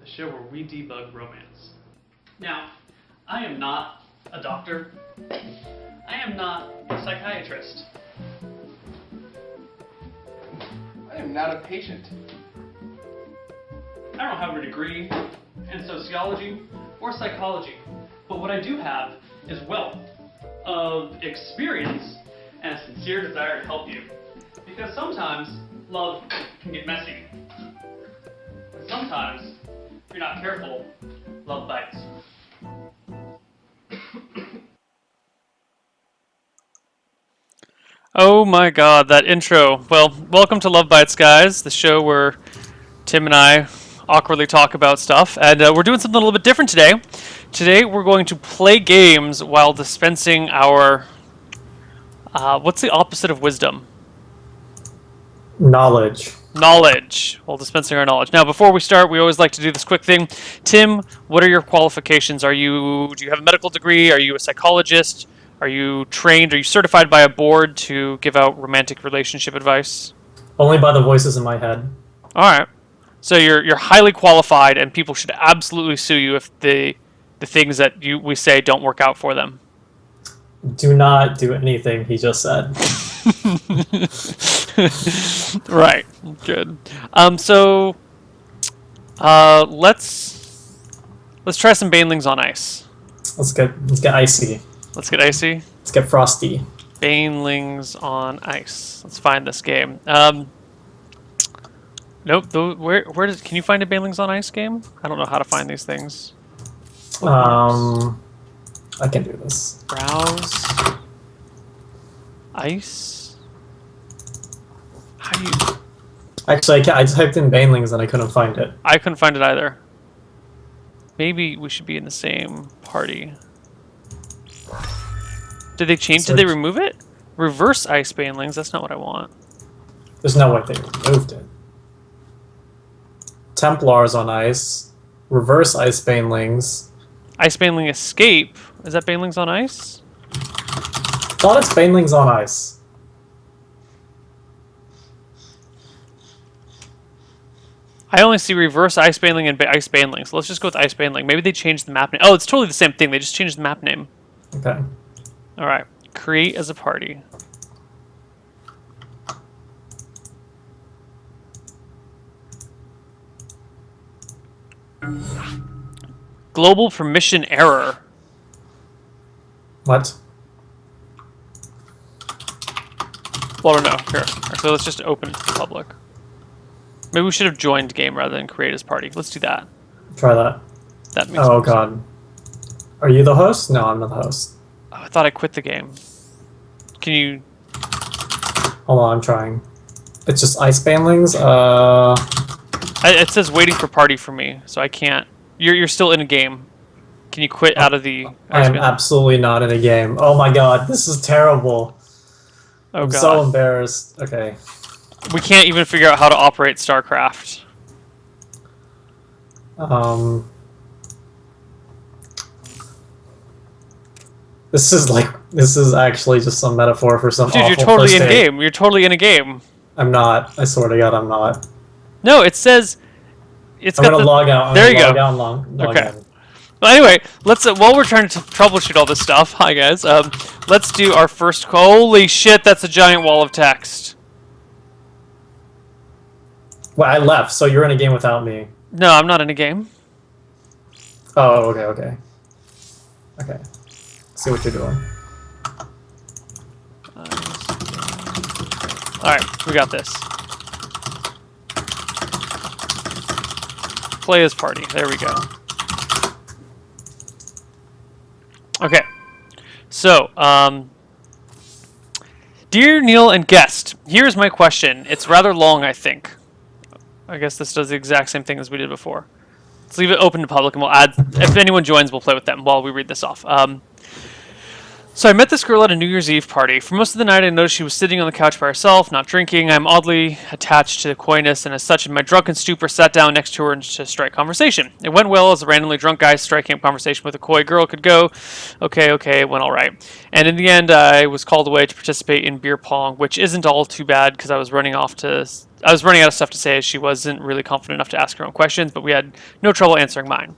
show where we debug romance. Now, I am not a doctor. I am not a psychiatrist. I am not a patient. I don't have a degree in sociology or psychology, but what I do have is wealth of experience and a sincere desire to help you. Because sometimes love can get messy. And sometimes, if you're not careful, love bites. Oh my god, that intro. Well, welcome to LoveBytes, guys, the show where Tim and I awkwardly talk about stuff. And we're doing something a little bit different today. Today we're going to play games while dispensing our... what's the opposite of wisdom? Knowledge. Knowledge. While dispensing our knowledge. Now, before we start, we always like to do this quick thing. Tim, what are your qualifications? Do you have a medical degree? Are you a psychologist? Are you trained? Are you certified by a board to give out romantic relationship advice? Only by the voices in my head. All right. So you're highly qualified, and people should absolutely sue you if the things that we say don't work out for them. Do not do anything he just said. Right. Good. So let's try some Banelings on ice. Let's get icy. Let's get icy. Let's get frosty. Banelings on ice. Let's find this game. Nope. Can you find a Banelings on ice game? I don't know how to find these things. I can do this. Browse. Ice. How do you? Actually, I typed in Banelings and I couldn't find it. I couldn't find it either. Maybe we should be in the same party. Did they change? Did they remove it? Reverse ice Banelings. That's not what I want. There's no way they removed it. Templars on ice. Reverse ice Banelings. Ice Baneling escape. Is that Banelings on ice? I thought it's Banelings on ice. I only see reverse ice Baneling and ice Baneling. So let's just go with ice Baneling. Maybe they changed the map name. Oh, it's totally the same thing. They just changed the map name. Okay. All right. Create as a party. Global permission error. What? Well, I don't know. Here. So let's just open it to the public. Maybe we should have joined game rather than create as party. Let's do that. Try that. That makes Oh, sense. God. Are you the host? No, I'm not the host. Oh, I thought I quit the game. Can you... Hold on, I'm trying. It's just ice Banelings? It says waiting for party for me, so I can't... You're still in a game. Can you quit out of the... I am absolutely not in a game. Oh my god, this is terrible. Oh, I'm God. so embarrassed. Okay. We can't even figure out how to operate StarCraft. This is actually just some metaphor for some Dude, awful you're totally in first date. game. You're totally in a game. I'm not. I swear to God, I'm not. No, it says... I'm gonna log out. There you go. Log Okay. in. Well, anyway, let's while we're trying to troubleshoot all this stuff, hi guys. Let's do our first. Holy shit, that's a giant wall of text. Well, I left, so you're in a game without me. No, I'm not in a game. Oh, okay. Okay. See what you're doing. All right, we got this. Play as party. There we go. Okay. So, dear Neil and guest, here's my question. It's rather long, I think. I guess this does the exact same thing as we did before. Let's leave it open to public, and we'll add... If anyone joins, we'll play with them while we read this off. So I met this girl at a New Year's Eve party. For most of the night, I noticed she was sitting on the couch by herself, not drinking. I'm oddly attached to coyness, and as such, in my drunken stupor, sat down next to her and to strike conversation. It went well, as a randomly drunk guy striking up conversation with a coy girl could go. Okay, it went all right. And in the end, I was called away to participate in beer pong, which isn't all too bad because I was running out of stuff to say, as she wasn't really confident enough to ask her own questions, but we had no trouble answering mine.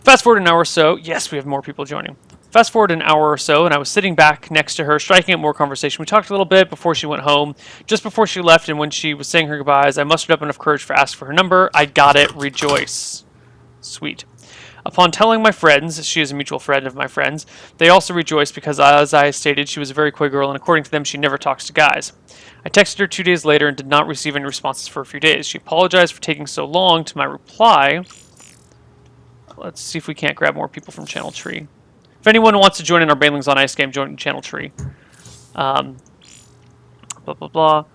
Fast forward an hour or so. Yes, we have more people joining. Fast forward an hour or so, and I was sitting back next to her, striking up more conversation. We talked a little bit before she went home. Just before she left, and when she was saying her goodbyes, I mustered up enough courage to ask for her number. I got it. Rejoice. Sweet. Upon telling my friends, she is a mutual friend of my friends, they also rejoiced because, as I stated, she was a very coy girl, and according to them, she never talks to guys. I texted her 2 days later and did not receive any responses for a few days. She apologized for taking so long. To my reply, let's see if we can't grab more people from Channel Tree. If anyone wants to join in our Banelings on Ice game, join Channel Tree. Blah, blah, blah.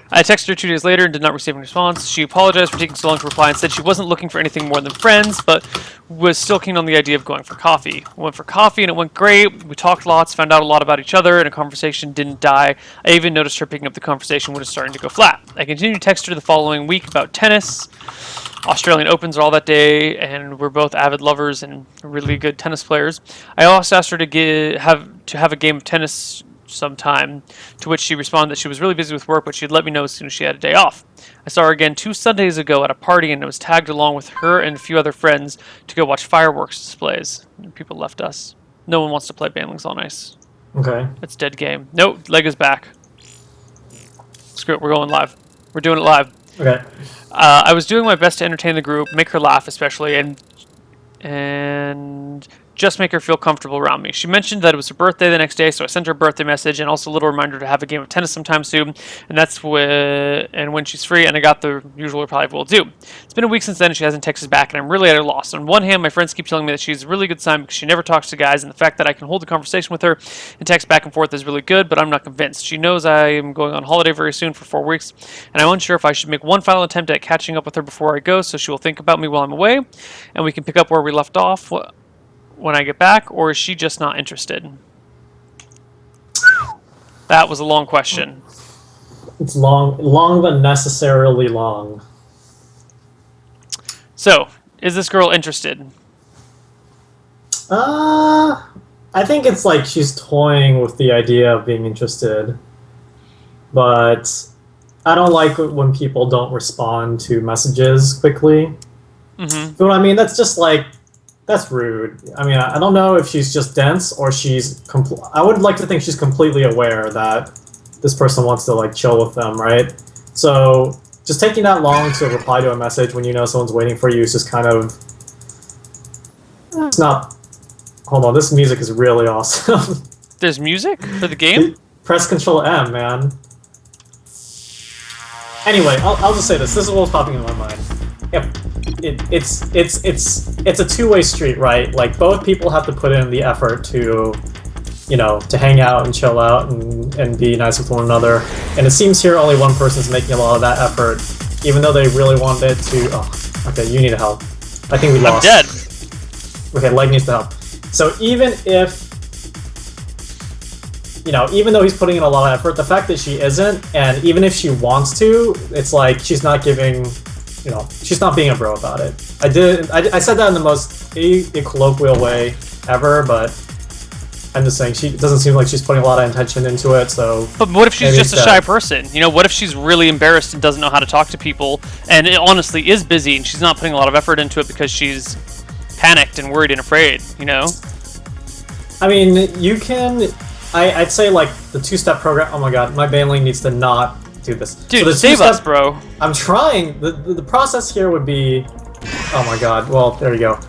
I texted her 2 days later and did not receive a response. She apologized for taking so long to reply and said she wasn't looking for anything more than friends, but was still keen on the idea of going for coffee. We went for coffee and it went great. We talked lots, found out a lot about each other, and a conversation didn't die. I even noticed her picking up the conversation when it was starting to go flat. I continued to text her the following week about tennis. Australian Opens are all that day, and we're both avid lovers and really good tennis players. I also asked her to have a game of tennis sometime, to which she responded that she was really busy with work, but she'd let me know as soon as she had a day off. I saw her again 2 Sundays ago at a party, and I was tagged along with her and a few other friends to go watch fireworks displays. And people left us. No one wants to play Banelings on Ice. Okay. It's dead game. Nope, leg is back. Screw it, we're going live. We're doing it live. Okay. I was doing my best to entertain the group, make her laugh especially, and just make her feel comfortable around me. She mentioned that it was her birthday the next day, so I sent her a birthday message and also a little reminder to have a game of tennis sometime soon, and when she's free, and I got the usual reply, will do. It's been a week since then, and she hasn't texted back, and I'm really at a loss. On one hand, my friends keep telling me that she's a really good sign because she never talks to guys, and the fact that I can hold a conversation with her and text back and forth is really good, but I'm not convinced. She knows I am going on holiday very soon for 4 weeks, and I'm unsure if I should make one final attempt at catching up with her before I go, so she will think about me while I'm away, and we can pick up where we left off when I get back, or is she just not interested? That was a long question. It's long but necessarily long. So, is this girl interested? I think it's like she's toying with the idea of being interested, but I don't like it when people don't respond to messages quickly. Mm-hmm. But I mean, that's just like, that's rude. I mean, I don't know if she's just dense or she's I would like to think she's completely aware that this person wants to like chill with them, right? So just taking that long to reply to a message when you know someone's waiting for you is just kind of, it's not. Hold on, this music is really awesome. There's music for the game? Press Control M, man. Anyway, I'll just say this. This is what's popping in my mind. Yep. It's a two-way street, right? Like, both people have to put in the effort to, you know, to hang out and chill out and be nice with one another. And it seems here only one person's making a lot of that effort, even though they really wanted to. Oh, okay, you need help. I think we lost. I'm dead. Okay, Leg needs the help. So even if, you know, even though he's putting in a lot of effort, the fact that she isn't, and even if she wants to, it's like she's not giving, you know, she's not being a bro about it. I said that in the most colloquial way ever, but I'm just saying it doesn't seem like she's putting a lot of intention into it, so... But what if she's just a shy person? You know, what if she's really embarrassed and doesn't know how to talk to people, and it honestly is busy, and she's not putting a lot of effort into it because she's panicked and worried and afraid, you know? I mean, you can... I'd say, like, the two-step program... Oh my god, my Baneling needs to not do this. Dude, so save us, bro. I'm trying. The process here would be... Oh my god, well, there you go.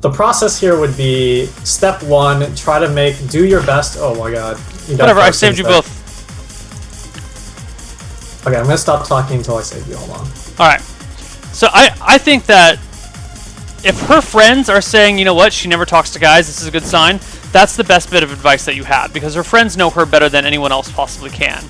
The process here would be, step one, try to do your best... Oh my god. Whatever, I saved you both. Okay, I'm gonna stop talking until I save you, hold on. Alright. So I think that if her friends are saying, you know what, she never talks to guys, this is a good sign, that's the best bit of advice that you had, because her friends know her better than anyone else possibly can.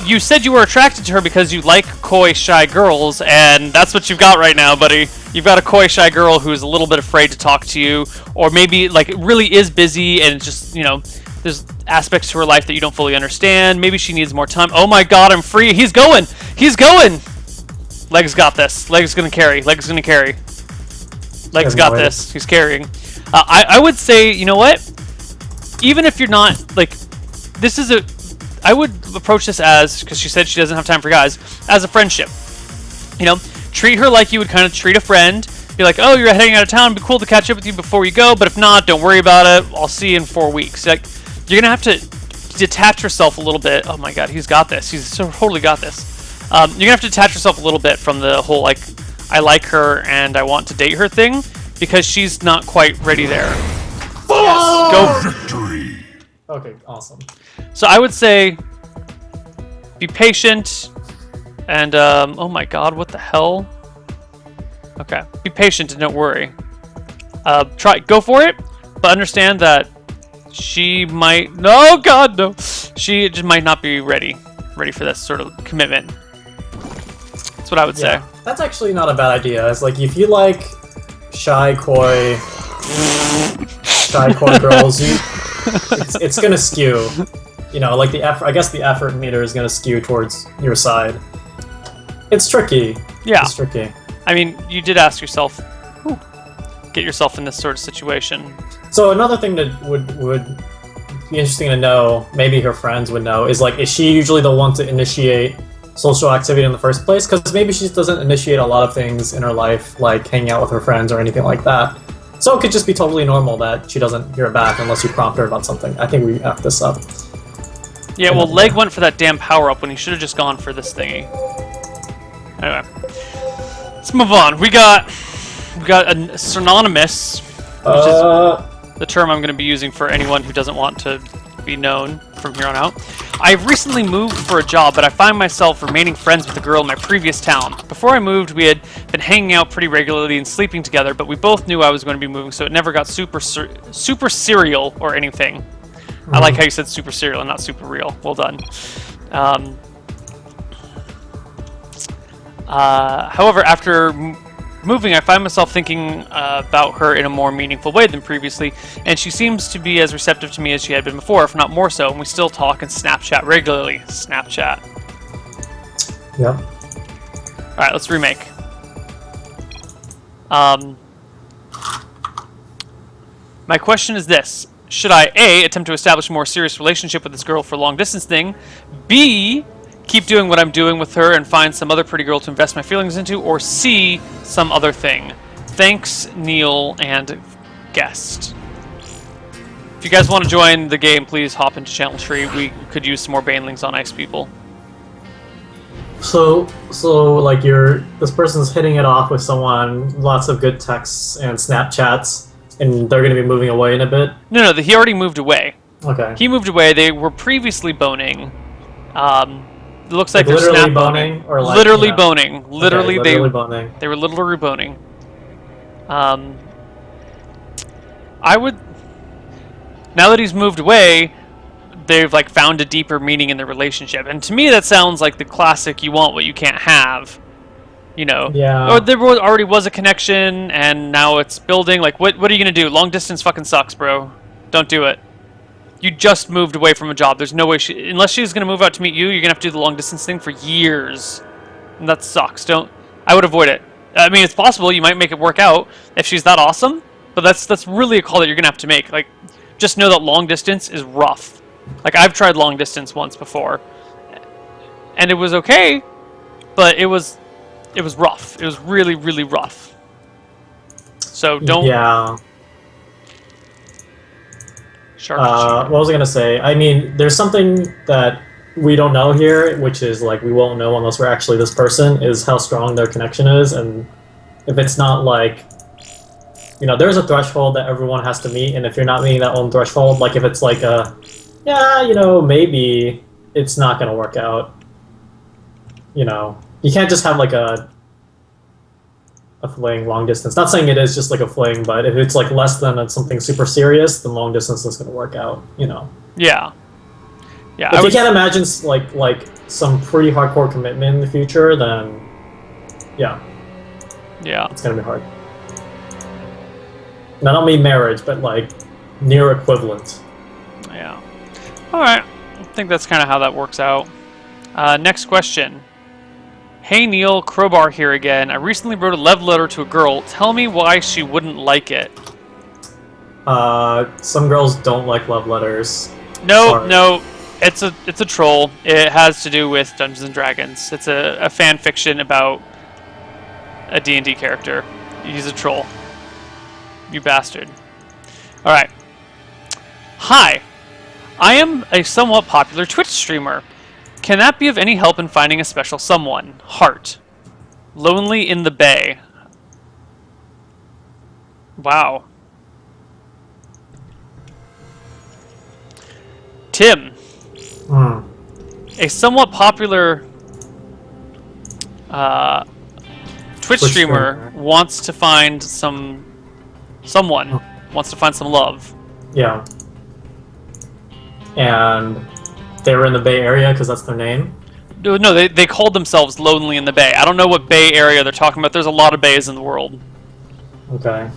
You said you were attracted to her because you like coy, shy girls, and that's what you've got right now, buddy. You've got a coy, shy girl who's a little bit afraid to talk to you, or maybe like it really is busy and it's just, you know, there's aspects to her life that you don't fully understand. Maybe she needs more time. Oh my god, I'm free. He's going. He's going. Leg's got this. Leg's gonna carry. Leg's gonna carry. Leg's got this. He's carrying. I would say, you know what? Even if you're not, like, this is a... I would approach this as, because she said she doesn't have time for guys, as a friendship. You know, treat her like you would kind of treat a friend. Be like, oh, you're heading out of town. It'd be cool to catch up with you before you go, but if not, don't worry about it. I'll see you in 4 weeks. Like, you're going to have to detach yourself a little bit. Oh my god, he's got this. He's so totally got this. You're going to have to detach yourself a little bit from the whole, like, I like her and I want to date her thing, because she's not quite ready there. Yes, go. Victory. Okay, awesome. So I would say, be patient, and oh my god, what the hell? Okay, be patient and don't worry. Go for it, but understand that she might. No, god, no. She just might not be ready for this sort of commitment. That's what I would say. That's actually not a bad idea. It's like if you like shy, coy girls, it's gonna skew. You know, like the effort. I guess the effort meter is gonna skew towards your side. It's tricky. Yeah. It's tricky. I mean, you did ask yourself, get yourself in this sort of situation. So another thing that would be interesting to know, maybe her friends would know, is like, is she usually the one to initiate social activity in the first place? Because maybe she doesn't initiate a lot of things in her life, like hanging out with her friends or anything like that. So it could just be totally normal that she doesn't hear back unless you prompt her about something. I think we effed this up. Yeah, well, Leg went for that damn power-up when he should have just gone for this thingy. Anyway. Let's move on. We got a synonymous, which is the term I'm going to be using for anyone who doesn't want to be known from here on out. I've recently moved for a job, but I find myself remaining friends with a girl in my previous town. Before I moved, we had been hanging out pretty regularly and sleeping together, but we both knew I was going to be moving, so it never got super serial or anything. I like how you said super serial and not super real. Well done. However, after moving, I find myself thinking about her in a more meaningful way than previously, and she seems to be as receptive to me as she had been before, if not more so, and we still talk and Snapchat regularly. Snapchat. Yep. Alright, let's remake. My question is this. Should I, A, attempt to establish a more serious relationship with this girl for a long-distance thing, B, keep doing what I'm doing with her and find some other pretty girl to invest my feelings into, or C, some other thing? Thanks, Neil and guest. If you guys want to join the game, please hop into Channel Tree. We could use some more Banelings on Ice People. So like this person's hitting it off with someone, lots of good texts and Snapchats, and they're going to be moving away in a bit? No, he already moved away. Okay. He moved away. They were previously boning. It looks like they're literally snap boning, or like, literally yeah. boning. Literally, Okay, literally boning. They were literally boning. I would. Now that he's moved away, they've like found a deeper meaning in the relationship, and to me that sounds like the classic "you want what you can't have." You know. Yeah. Or there already was a connection, and now it's building. Like, what are you gonna do? Long distance fucking sucks, bro. Don't do it. You just moved away from a job. There's no way unless she's gonna move out to meet you, you're gonna have to do the long distance thing for years. And that sucks. I would avoid it. I mean, it's possible you might make it work out if she's that awesome, but that's really a call that you're gonna have to make. Like, just know that long distance is rough. Like, I've tried long distance once before, and it was okay, but it was rough. It was really, really rough. So don't. Yeah. What was I gonna say? I mean, there's something that we don't know here, which is like we won't know unless we're actually this person, is how strong their connection is, and if it's not like, you know, there's a threshold that everyone has to meet, and if you're not meeting that own threshold, like if it's like yeah, you know, maybe it's not gonna work out. You know, you can't just have like a fling long distance. Not saying it is just like a fling, but if it's like less than something super serious, then long distance is going to work out, you know. Yeah. Yeah. If you can't imagine like some pretty hardcore commitment in the future, then yeah. Yeah. It's gonna be hard. And I don't mean marriage, but like near equivalent. Yeah. All right. I think that's kind of how that works out. Next question. Hey Neil, Crowbar here again. I recently wrote a love letter to a girl. Tell me why she wouldn't like it. Some girls don't like love letters. No, Sorry. no. It's a troll. It has to do with Dungeons and Dragons. It's a fan fiction about a D&D character. He's a troll. You bastard. All right. Hi. I am a somewhat popular Twitch streamer. Can that be of any help in finding a special someone? Heart. Lonely in the Bay. Wow. Tim. A somewhat popular Twitch streamer wants to find someone wants to find some love. Yeah. And they were in the Bay Area because that's their name? No, they called themselves Lonely in the Bay. I don't know what Bay Area they're talking about. There's a lot of bays in the world. Okay.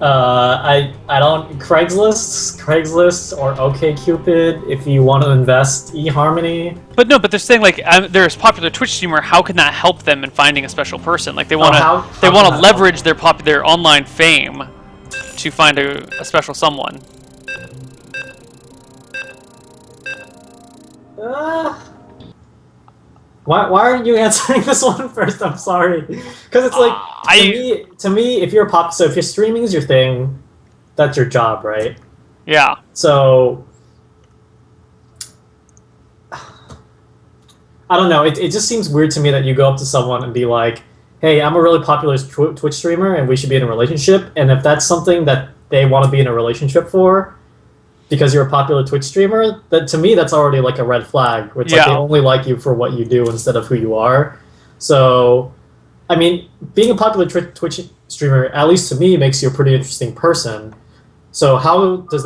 I don't... Craigslist or OkCupid if you want to invest eHarmony. But no, but they're saying like there's a popular Twitch streamer. How can that help them in finding a special person? Like they want to leverage their online fame to find a special someone. Why aren't you answering this one first? I'm sorry, because it's like to me, if you're if you're streaming is your thing, that's your job, right? Yeah. So I don't know. It just seems weird to me that you go up to someone and be like, "Hey, I'm a really popular Twitch streamer, and we should be in a relationship." And if that's something that they want to be in a relationship for, because you're a popular Twitch streamer, that to me that's already like a red flag, which like they only like you for what you do instead of who you are. So, I mean, being a popular Twitch streamer, at least to me, makes you a pretty interesting person. So how does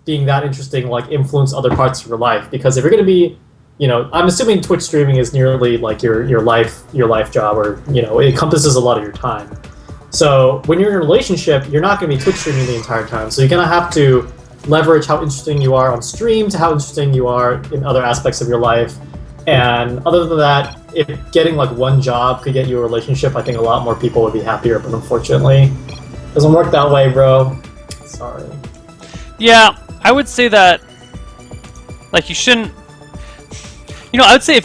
being that interesting like influence other parts of your life? Because if you're going to be, you know, I'm assuming Twitch streaming is nearly like your life job, or you know, it encompasses a lot of your time. So when you're in a relationship, you're not going to be Twitch streaming the entire time. So you're going to have to leverage how interesting you are on stream to how interesting you are in other aspects of your life. And other than that, if getting like one job could get you a relationship, I think a lot more people would be happier, but unfortunately, it doesn't work that way, bro. Sorry. Yeah, I would say that, like, you shouldn't, you know, I would say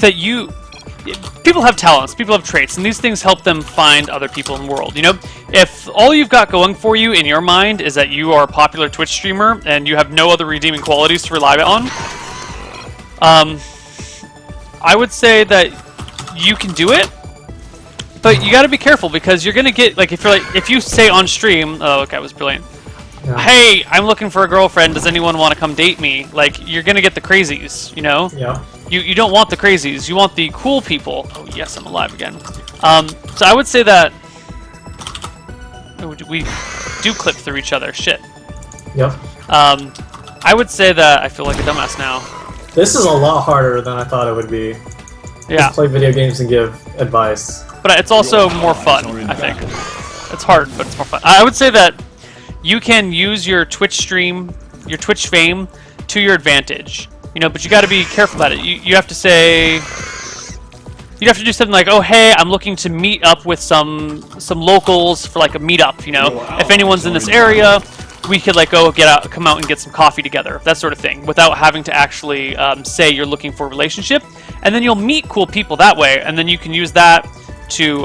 people have talents, people have traits, and these things help them find other people in the world, you know? If all you've got going for you in your mind is that you are a popular Twitch streamer and you have no other redeeming qualities to rely on, I would say that you can do it, but you gotta be careful because you're gonna get, like, if you say on stream, oh, okay, that was brilliant. Yeah. Hey, I'm looking for a girlfriend, does anyone want to come date me? Like, you're gonna get the crazies, you know? Yeah. You don't want the crazies, you want the cool people. Oh yes, I'm alive again. So I would say that we do clip through each other, shit. Yep. I would say that I feel like a dumbass now. This is a lot harder than I thought it would be. Yeah. Just play video games and give advice. But it's also more fun, I think. It's hard, but it's more fun. I would say that you can use your Twitch stream, your Twitch fame, to your advantage. You know, but you got to be careful about it. You have to say, you'd have to do something like, oh hey, I'm looking to meet up with some locals for like a meetup. You know, if anyone's in this area, we could like come out and get some coffee together, that sort of thing, without having to actually say you're looking for a relationship. And then you'll meet cool people that way, and then you can use that to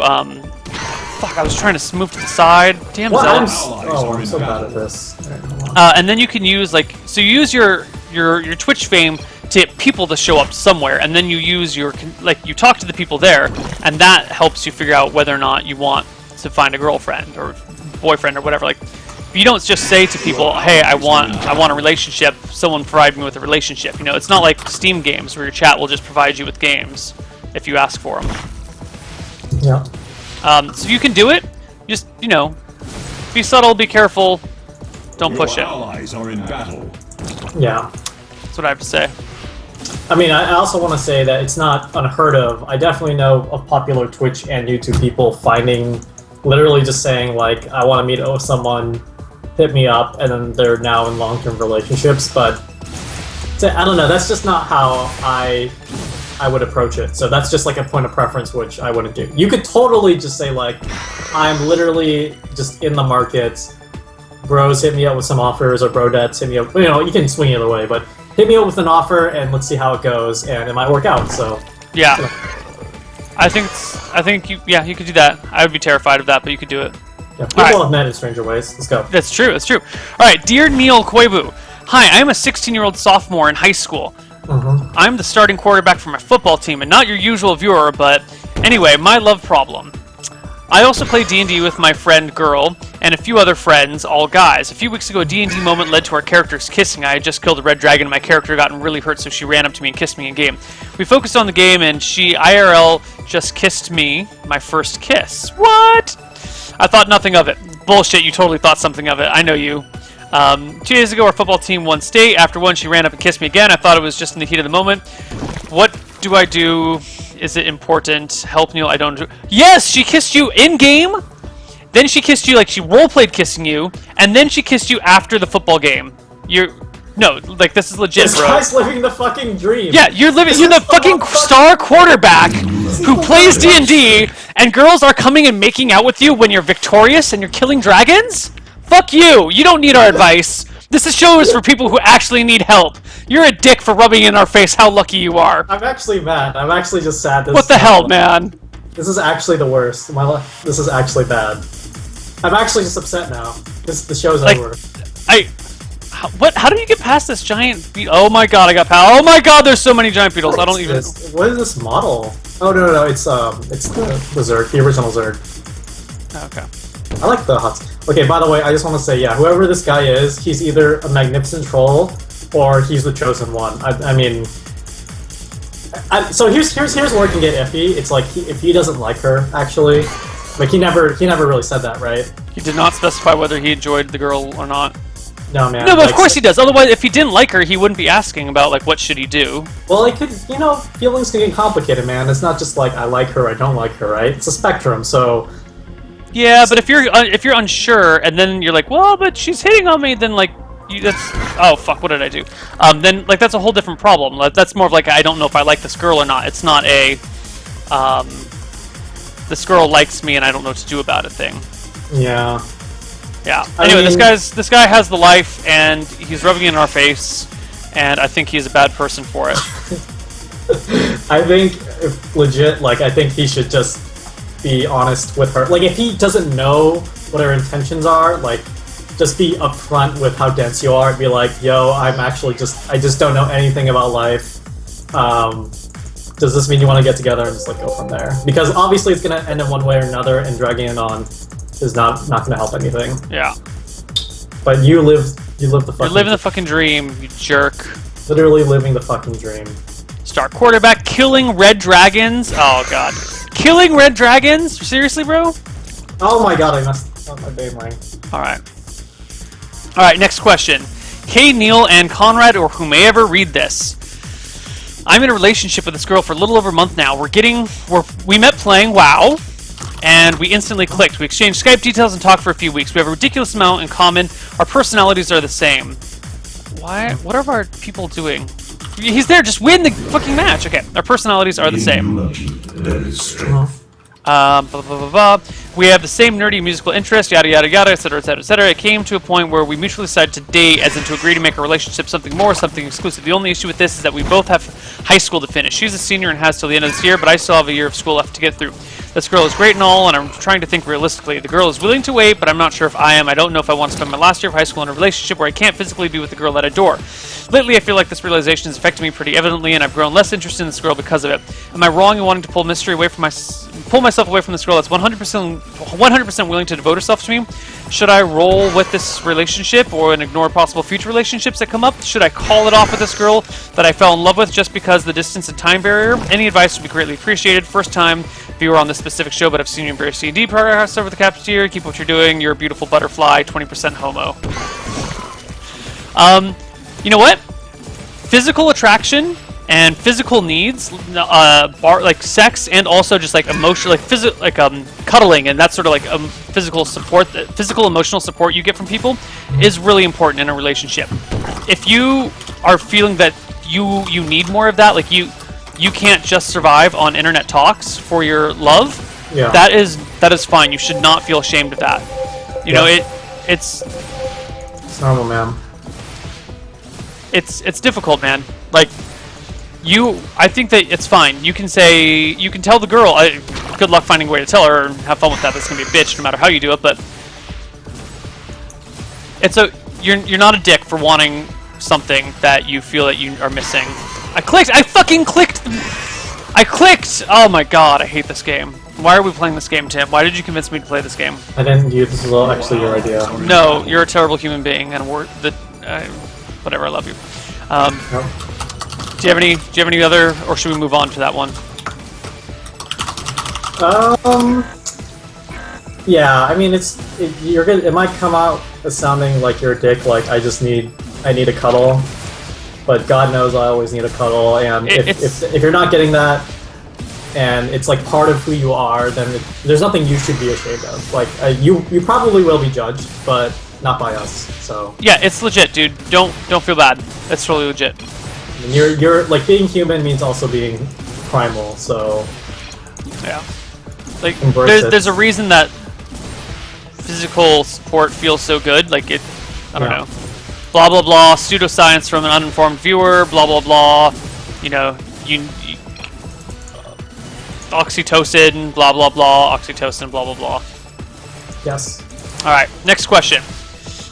fuck, I was trying to move to the side. Damn it. I'm so bad at this. And then you can use so you use your Twitch fame to get people to show up somewhere, and then you use you talk to the people there, and that helps you figure out whether or not you want to find a girlfriend or boyfriend or whatever. Like, you don't just say to people, hey, I want a relationship, someone provide me with a relationship. You know, it's not like Steam games where your chat will just provide you with games if you ask for them. Yeah. So you can do it, just, you know, be subtle, be careful, don't push it. Allies are in battle. Yeah. That's what I have to say. I mean, I also want to say that it's not unheard of. I definitely know of popular Twitch and YouTube people finding, literally just saying, like, I want to meet with someone, hit me up, and then they're now in long-term relationships, but I don't know, that's just not how I would approach it. So that's just like a point of preference, which I wouldn't do. You could totally just say, like, I'm literally just in the market, bros hit me up with some offers, or brodettes hit me up, you know, you can swing either way, but hit me up with an offer and let's see how it goes, and it might work out, so. Yeah. I think you could do that. I would be terrified of that, but you could do it. Yeah, people have met in stranger ways. Let's go. That's true, that's true. Alright, dear Neil Koivu. Hi, I am a 16-year-old sophomore in high school. I'm the starting quarterback for my football team, and not your usual viewer, but anyway, my love problem. I also play D&D with my friend Girl, and a few other friends, all guys. A few weeks ago, a D&D moment led to our characters kissing. I had just killed a red dragon, and my character got really hurt, so she ran up to me and kissed me in game. We focused on the game, and she, IRL, just kissed me, my first kiss. What? I thought nothing of it. Bullshit, you totally thought something of it. I know you. 2 days ago, our football team won state. After one, she ran up and kissed me again. I thought it was just in the heat of the moment. What do I do? Is it important? Help, Neil. I don't do. Yes, she kissed you in game. Then she kissed you, like she role-played kissing you, and then she kissed you after the football game. No, like this is legit, This bro. guy's living the fucking dream. Yeah, you're the fucking star quarterback who plays D&D, and girls are coming and making out with you when you're victorious and you're killing dragons? Fuck you! You don't need our advice. This show is for people who actually need help. You're a dick for rubbing in our face how lucky you are. I'm actually mad. I'm actually just sad. What the hell, man? This is actually the worst. This is actually bad. I'm actually just upset now. The show's over. How do you get past this giant oh my god, I got past. Oh my god, there's so many giant beetles. I don't even. What is this model? Oh no, it's the Zerg, the original Zerg. Okay. I like the huts. Okay, by the way, I just want to say, yeah, whoever this guy is, he's either a magnificent troll or he's the chosen one. I mean, so here's where it can get iffy. It's like if he doesn't like her, actually, like he never really said that, right? He did not specify whether he enjoyed the girl or not. No, man. No, but of course he does. Otherwise, if he didn't like her, he wouldn't be asking about like what should he do. Well, it could, feelings can get complicated, man. It's not just like I like her, I don't like her, right? It's a spectrum, so. Yeah, but if you're unsure and then you're like, well, but she's hitting on me, then like oh fuck, what did I do? Then like that's a whole different problem. That's more of like I don't know if I like this girl or not. It's not a this girl likes me and I don't know what to do about it thing. Yeah. Yeah. Anyway, this guy has the life and he's rubbing it in our face, and I think he's a bad person for it. I think legit, like I think he should just be honest with her. Like, if he doesn't know what her intentions are, like, just be upfront with how dense you are and be like, yo, I just don't know anything about life. Does this mean you want to get together, and just, like, go from there? Because obviously it's going to end in one way or another, and dragging it on is not going to help anything. Yeah. But you live the fucking You're living the fucking dream, you jerk. Literally living the fucking dream. Star quarterback killing red dragons? Oh god. Killing red dragons? Seriously, bro? Oh my god, I messed up my Banelings. Alright, next question. Hey, Neil and Conrad, or whomever read this. I'm in a relationship with this girl for a little over a month now. We met playing WoW, and we instantly clicked. We exchanged Skype details and talked for a few weeks. We have a ridiculous amount in common. Our personalities are the same. What are our people doing? He's there, just win the fucking match. Okay, our personalities are the same. We have the same nerdy musical interest, yada yada yada, etc, etc, etc. It came to a point where we mutually decided to date, as in to agree to make a relationship something more, something exclusive. The only issue with this is that we both have high school to finish. She's a senior and has till the end of this year, but I still have a year of school left to get through. This girl is great and all, and I'm trying to think realistically. The girl is willing to wait, but I'm not sure if I am. I don't know if I want to spend my last year of high school in a relationship where I can't physically be with the girl that I adore. Lately, I feel like this realization has affected me pretty evidently, and I've grown less interested in this girl because of it. Am I wrong in wanting to pull myself away from this girl that's 100% willing to devote herself to me? Should I roll with this relationship and ignore possible future relationships that come up? Should I call it off with this girl that I fell in love with just because the distance and time barrier? Any advice would be greatly appreciated. First time viewer on this specific show, but I've seen you in various C&D progress over the cafeteria. Keep what you're doing. You're a beautiful butterfly. 20% homo. You know what? Physical attraction And physical needs, like sex, and also just like emotional, like cuddling, and that sort of like physical support, physical emotional support you get from people, is really important in a relationship. If you are feeling that you need more of that, like you can't just survive on internet talks for your love, Yeah. that is fine. You should not feel ashamed of that. You know, it's normal, man. It's difficult, man. Like. I think that it's fine. You can tell the girl, good luck finding a way to tell her, and have fun with that. That's gonna be a bitch no matter how you do it, but you're not a dick for wanting something that you feel that you are missing. I fucking clicked! Oh my god, I hate this game. Why are we playing this game, Tim? Why did you convince me to play this game? I didn't. This is all actually your idea. No, you're a terrible human being, and whatever, I love you. Nope. Do you have any other, or should we move on to that one? Yeah, I mean, it might come out as sounding like you're a dick, like I need a cuddle, but God knows I always need a cuddle, and if you're not getting that, and it's like part of who you are, then there's nothing you should be ashamed of. Like, you probably will be judged, but not by us, so. Yeah, it's legit, dude. Don't feel bad. It's totally legit. And you're like, being human means also being primal, so yeah. Like embrace there's a reason that physical support feels so good. Like I don't know. Blah blah blah. Pseudoscience from an uninformed viewer. Blah blah blah. You know, oxytocin. Blah blah blah. Oxytocin. Blah blah blah. yes. All right. Next question.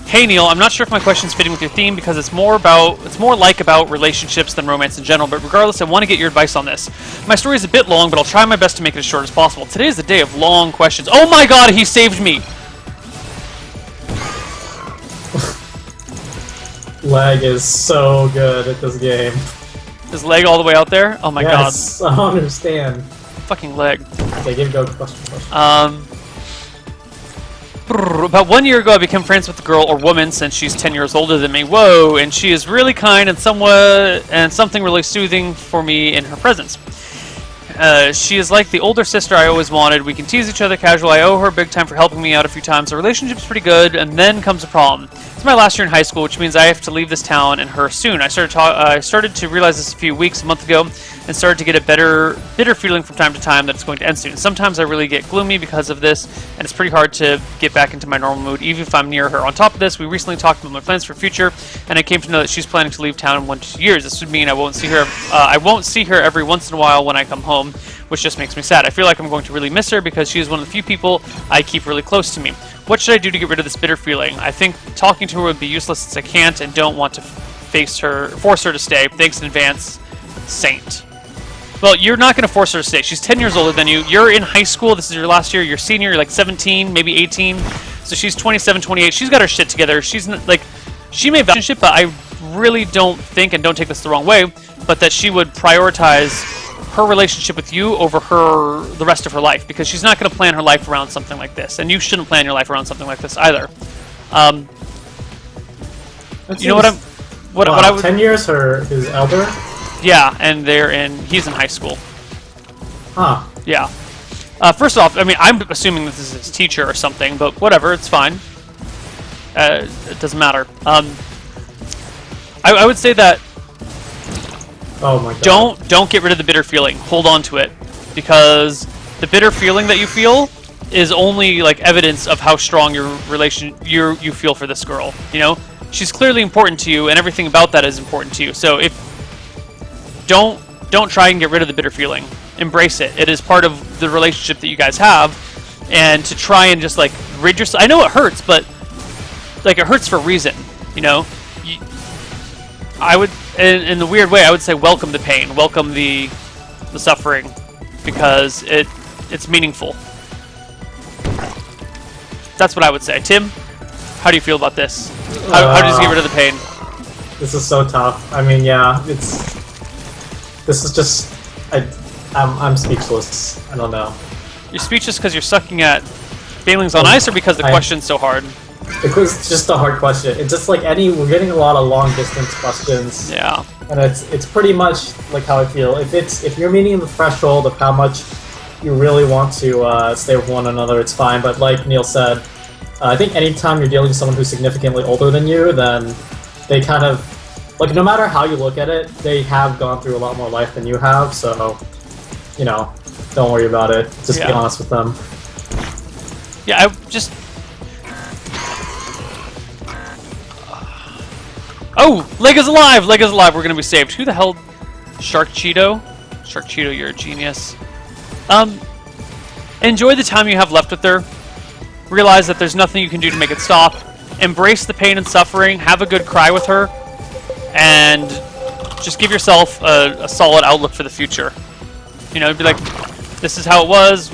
Hey Neil, I'm not sure if my question's fitting with your theme because it's more about relationships than romance in general, but regardless, I want to get your advice on this. My story is a bit long, but I'll try my best to make it as short as possible. Today is the day of long questions. Oh my god, he saved me! Leg is so good at this game. His leg all the way out there? Oh my Yes, I don't understand. god. Fucking leg. Okay, give go question. About 1 year ago, I became friends with a girl or woman since she's 10 years older than me. Whoa, and she is really kind and something really soothing for me in her presence. She is like the older sister I always wanted. We can tease each other casual. I owe her big time for helping me out a few times. The relationship's pretty good, and then comes a problem. It's my last year in high school, which means I have to leave this town and her soon. I started to realize this a month ago, and started to get a bitter feeling from time to time that it's going to end soon. Sometimes I really get gloomy because of this, and it's pretty hard to get back into my normal mood, even if I'm near her. On top of this, we recently talked about my plans for the future, and I came to know that she's planning to leave town in 1 to 2 years. This would mean I won't see her every once in a while when I come home, which just makes me sad. I feel like I'm going to really miss her because she is one of the few people I keep really close to me. What should I do to get rid of this bitter feeling? I think talking to her would be useless since I can't and don't want to force her to stay. Thanks in advance, Saint. Well, you're not going to force her to stay. She's 10 years older than you. You're in high school. This is your last year. You're senior. You're like 17, maybe 18. So she's 27, 28. She's got her shit together. She's like, she may value shit, but I really don't think, and don't take this the wrong way, but that she would prioritize her relationship with you over the rest of her life, because she's not going to plan her life around something like this, and you shouldn't plan your life around something like this either. You know what I would 10 years his elder? Yeah, and he's in high school. Huh. Yeah. First off, I mean, I'm assuming this is his teacher or something, but whatever, it's fine. It doesn't matter. I would say that Oh my god. don't get rid of the bitter feeling. Hold on to it, because the bitter feeling that you feel is only like evidence of how strong your you feel for this girl. You know, she's clearly important to you, and everything about that is important to you. So don't try and get rid of the bitter feeling. Embrace it. It is part of the relationship that you guys have, and to try and just like rid yourself. I know it hurts, but like it hurts for a reason. You know, I would, in the weird way, I would say welcome the pain, welcome the suffering, because it's meaningful. That's what I would say. Tim, how do you feel about this? How does he get rid of the pain? This is so tough. I mean, yeah, this is just, I'm speechless. I don't know. You're speechless because you're sucking at Banelings on ice, or because the question's so hard? It was just a hard question. It's just like we're getting a lot of long distance questions. Yeah. And it's pretty much like how I feel. If you're meeting the threshold of how much you really want to stay with one another, it's fine. But like Neil said, I think anytime you're dealing with someone who's significantly older than you, then they kind of like no matter how you look at it, they have gone through a lot more life than you have. So, you know, don't worry about it. Just be honest with them. Yeah, I just. Oh, Leg is alive! Leg is alive. We're gonna be saved. Who the hell? Shark Cheeto? Shark Cheeto, you're a genius. Enjoy the time you have left with her. Realize that there's nothing you can do to make it stop. Embrace the pain and suffering. Have a good cry with her, and just give yourself a solid outlook for the future. You know, be like, this is how it was.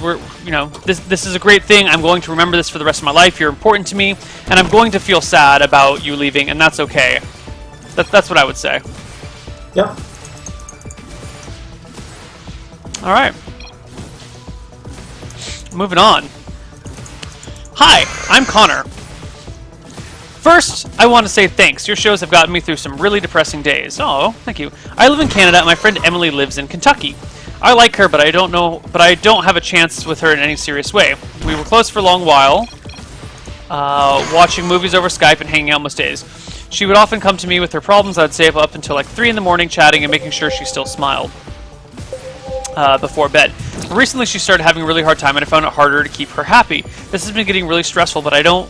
This is a great thing. I'm going to remember this for the rest of my life. You're important to me, and I'm going to feel sad about you leaving, and that's okay. That's what I would say. Yep. All right. Moving on. Hi, I'm Connor. First, I want to say thanks. Your shows have gotten me through some really depressing days. Oh, thank you. I live in Canada, and my friend Emily lives in Kentucky. I like her, but I don't have a chance with her in any serious way. We were close for a long while, watching movies over Skype and hanging out most days. She would often come to me with her problems. I'd stay up until like 3 in the morning chatting and making sure she still smiled before bed. Recently, she started having a really hard time, and I found it harder to keep her happy. This has been getting really stressful, but I don't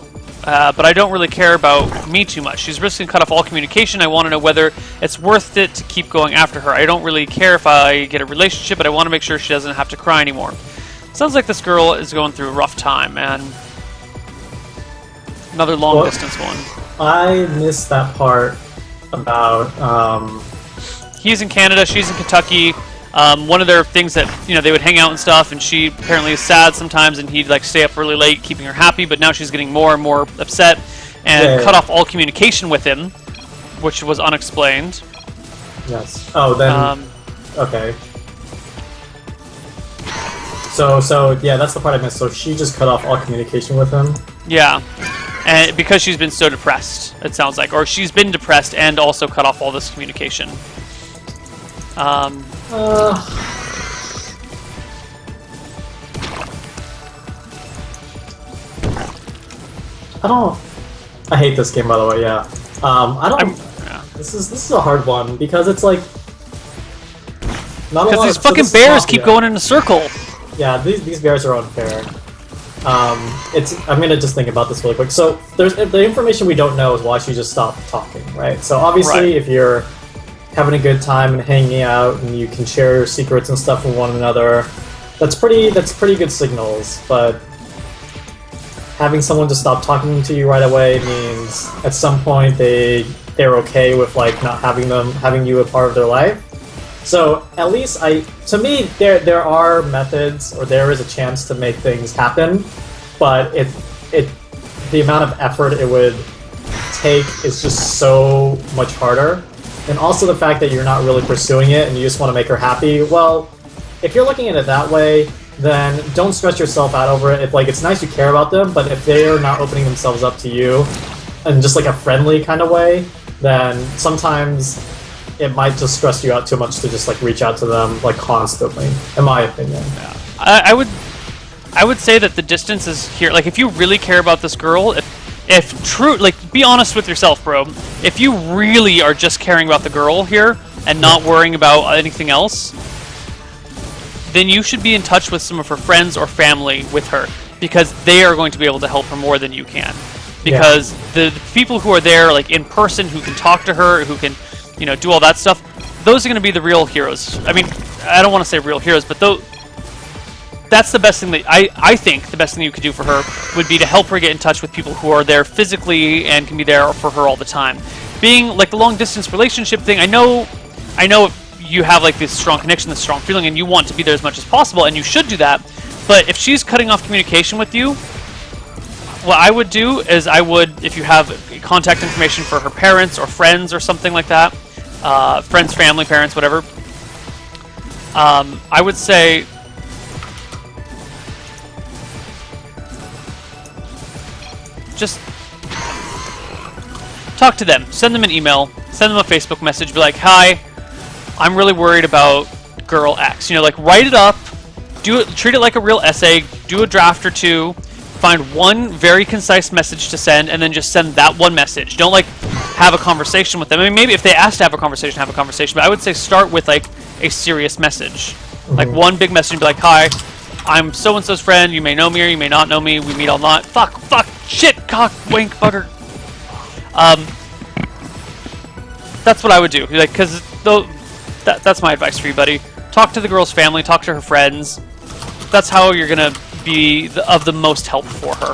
really care about me too much. She's risking cut off all communication. I want to know whether it's worth it to keep going after her. I don't really care if I get a relationship, but I want to make sure she doesn't have to cry anymore. Sounds like this girl is going through a rough time, and another long distance one. I missed that part about. He's in Canada, she's in Kentucky. One of their things that they would hang out and stuff, and she apparently is sad sometimes, and he'd like stay up really late, keeping her happy. But now she's getting more and more upset, and cut off all communication with him, which was unexplained. Yes. Oh, then. Okay. So yeah, that's the part I missed. So she just cut off all communication with him. Yeah. And because she's been so depressed, it sounds like, or she's been depressed and also cut off all this communication. I hate this game, by the way. Yeah. This is a hard one because it's like. Because these fucking bears keep going in a circle. Yeah, these bears are unfair. I'm gonna just think about this really quick. So there's the information we don't know is why she just stopped talking, right? So obviously, if you're having a good time and hanging out and you can share your secrets and stuff with one another, that's pretty good signals. But having someone just stop talking to you right away means at some point they're okay with like not having you a part of their life. So at least to me, there are methods, or there is a chance to make things happen, but the amount of effort it would take is just so much harder. And also the fact that you're not really pursuing it and you just want to make her happy. Well, if you're looking at it that way, then don't stress yourself out over it. If like it's nice you care about them, but if they're not opening themselves up to you in just like a friendly kind of way, then sometimes it might just stress you out too much to just like reach out to them like constantly, in my opinion. Yeah. I would say that the distance is here. Like if you really care about this girl, if true, like be honest with yourself, bro. If you really are just caring about the girl here and not worrying about anything else, then you should be in touch with some of her friends or family with her, because they are going to be able to help her more than you can. Because the people who are there, like in person, who can talk to her, who can do all that stuff, those are going to be the real heroes. I mean, I don't want to say real heroes, but that's the best thing that I think the best thing you could do for her would be to help her get in touch with people who are there physically and can be there for her all the time. Being like the long distance relationship thing, I know you have like this strong connection, this strong feeling, and you want to be there as much as possible, and you should do that. But if she's cutting off communication with you, what I would do is if you have contact information for her parents or friends or something like that, friends, family, parents, whatever, I would say just talk to them. Send them an email. Send them a Facebook message. Be like, hi, I'm really worried about girl X. You know, like write it up. Treat it like a real essay. Do a draft or two. Find one very concise message to send, and then just send that one message. Don't like have a conversation with them. I mean, maybe if they ask to have a conversation, have a conversation. But I would say start with like a serious message, like one big message, and be like, "Hi, I'm so and so's friend. You may know me or you may not know me. We meet all night. Fuck, shit, cock, wink, bugger." That's what I would do. Like, cause that's my advice for you, buddy. Talk to the girl's family. Talk to her friends. That's how you're gonna be of the most help for her.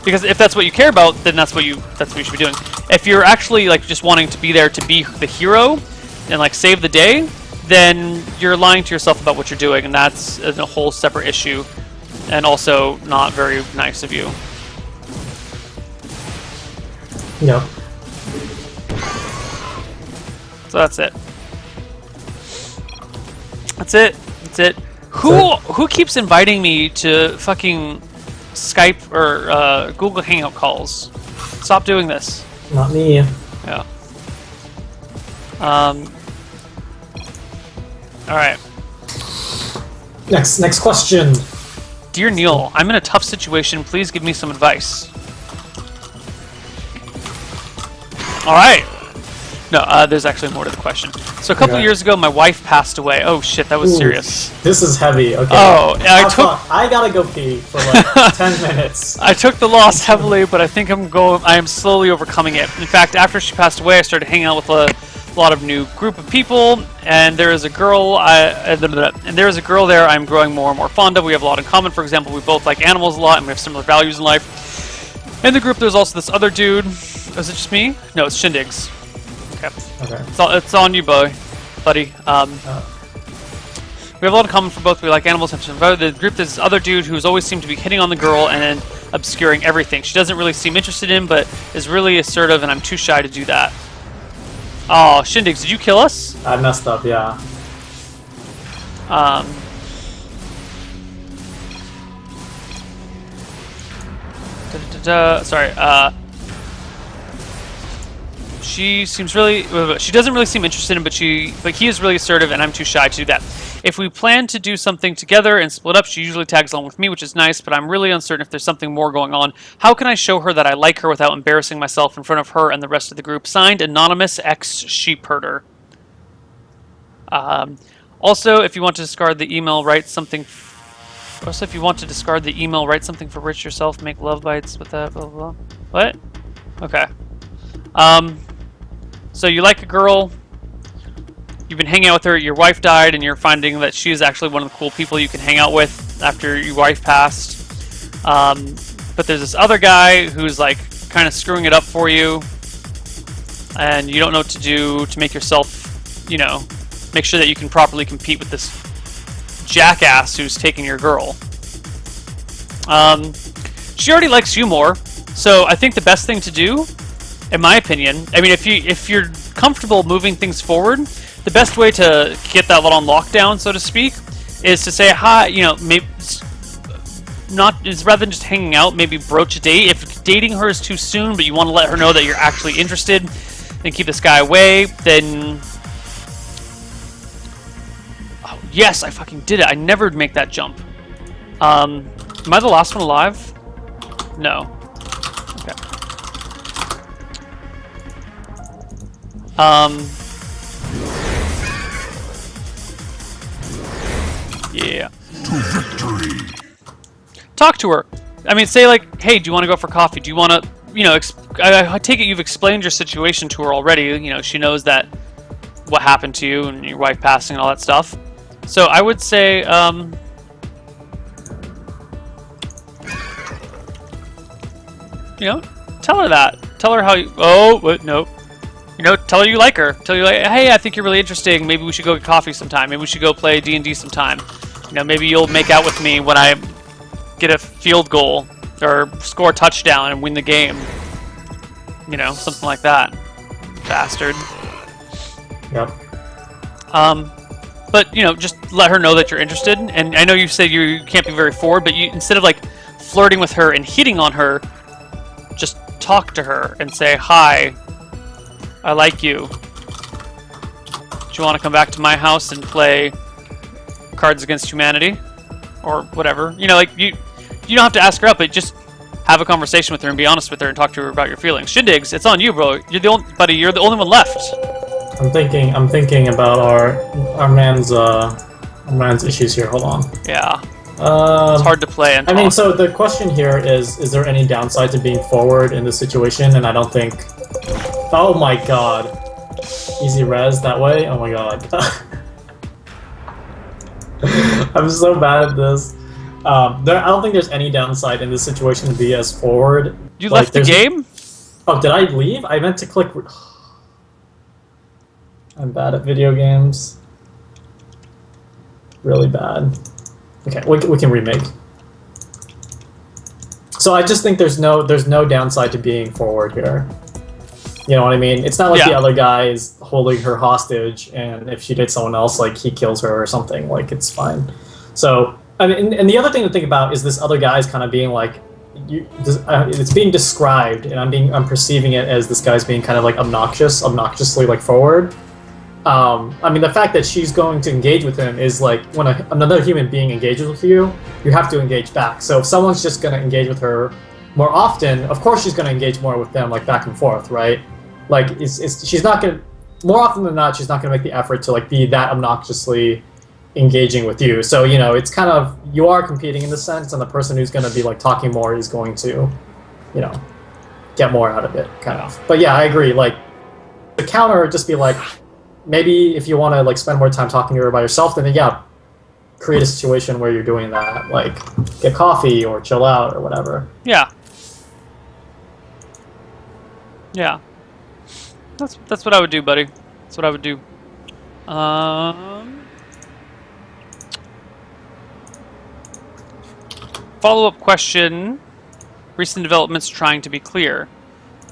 Because if that's what you care about, then that's what you should be doing. If you're actually like just wanting to be there to be the hero and like save the day, then you're lying to yourself about what you're doing, and that's a whole separate issue, and also not very nice of you. Yeah. So that's it. That's it. That's it. Who keeps inviting me to fucking Skype or Google Hangout calls? Stop doing this. Not me. Yeah. All right. Next question. Dear Neil, I'm in a tough situation. Please give me some advice. All right. No, there's actually more to the question. So a couple years ago, my wife passed away. Oh shit, that was serious. This is heavy. Okay. Oh, I gotta go pee for like 10 minutes. I took the loss heavily, but I think I am slowly overcoming it. In fact, after she passed away, I started hanging out with a lot of new group of people, and there is a girl. There I'm growing more and more fond of. We have a lot in common. For example, we both like animals a lot, and we have similar values in life. In the group, there's also this other dude. Is it just me? No, it's Shindigs. Okay. It's on you, buddy. We have a lot in common for both. We like animals. The group, there's this other dude who's always seemed to be hitting on the girl and then obscuring everything. She doesn't really seem interested in, but is really assertive, and I'm too shy to do that. Oh, Shindigs, did you kill us? I messed up, yeah. Sorry. She doesn't really seem interested in, but he is really assertive, and I'm too shy to do that. If we plan to do something together and split up, she usually tags along with me, which is nice, but I'm really uncertain if there's something more going on. How can I show her that I like her without embarrassing myself in front of her and the rest of the group? Signed, Anonymous Ex-Sheepherder. Also, if you want to discard the email, write something for Rich yourself, make LoveBytes with that, blah, blah, blah. What? Okay. So you like a girl, you've been hanging out with her, your wife died, and you're finding that she's actually one of the cool people you can hang out with after your wife passed. But there's this other guy who's like kind of screwing it up for you, and you don't know what to do to make yourself, you know, make sure that you can properly compete with this jackass who's taking your girl. She already likes you more, so I think the best thing to do, in my opinion, I mean, if you're comfortable moving things forward, the best way to get that little on lockdown, so to speak, is to say hi. You know, maybe rather than just hanging out, maybe broach a date. If dating her is too soon, but you want to let her know that you're actually interested, and keep this guy away, then oh yes, I fucking did it. I never make that jump. Am I the last one alive? No. Okay. Yeah. To victory. Talk to her. I mean, say like, hey, do you want to go for coffee? Do you want to, you know, I take it you've explained your situation to her already. You know, she knows that what happened to you and your wife passing and all that stuff. So I would say, you know, tell her that. Tell her how you, oh, what, no. You know, tell her you like her. Tell her, like, hey, I think you're really interesting. Maybe we should go get coffee sometime. Maybe we should go play D&D sometime. You know, maybe you'll make out with me when I get a field goal or score a touchdown and win the game. You know, something like that. Bastard. Yep. But, you know, just let her know that you're interested. And I know you said you can't be very forward, but you, instead of, like, flirting with her and hitting on her, just talk to her and say, hi, I like you. Do you want to come back to my house and play Cards Against Humanity? Or whatever. You know, like, you don't have to ask her out, but just have a conversation with her and be honest with her and talk to her about your feelings. Shindigs, it's on you, bro. You're the only, buddy, you're the only one left. I'm thinking about our man's issues here. Hold on. Yeah. It's hard to play and talk. I mean, so the question here is there any downside to being forward in this situation? And I don't think... Oh my god. Easy res that way? Oh my god. I'm so bad at this. I don't think there's any downside in this situation to be as forward. You left the game? Oh, did I leave? I meant to click... I'm bad at video games. Really bad. Okay, we can remake. So I just think there's no downside to being forward here. You know what I mean? It's not like the other guy is holding her hostage, and if she dates someone else, like, he kills her or something. Like, it's fine. So, I mean, and the other thing to think about is this other guy is kind of being like, it's being described, and I'm perceiving it as this guy's being kind of like obnoxiously like forward. I mean, the fact that she's going to engage with him is like, when another human being engages with you, you have to engage back. So if someone's just going to engage with her more often, of course she's going to engage more with them, like, back and forth, right? Like, she's not going to, more often than not, she's not going to make the effort to, like, be that obnoxiously engaging with you. So, you know, it's kind of, you are competing in the sense, and the person who's going to be, like, talking more is going to, you know, get more out of it, kind of. But yeah, I agree. Like, the counter would just be like, maybe if you want to, like, spend more time talking to her by yourself, then yeah, create a situation where you're doing that, like, get coffee or chill out or whatever. Yeah. Yeah. That's what I would do, buddy. That's what I would do. Follow-up question. Recent developments trying to be clear.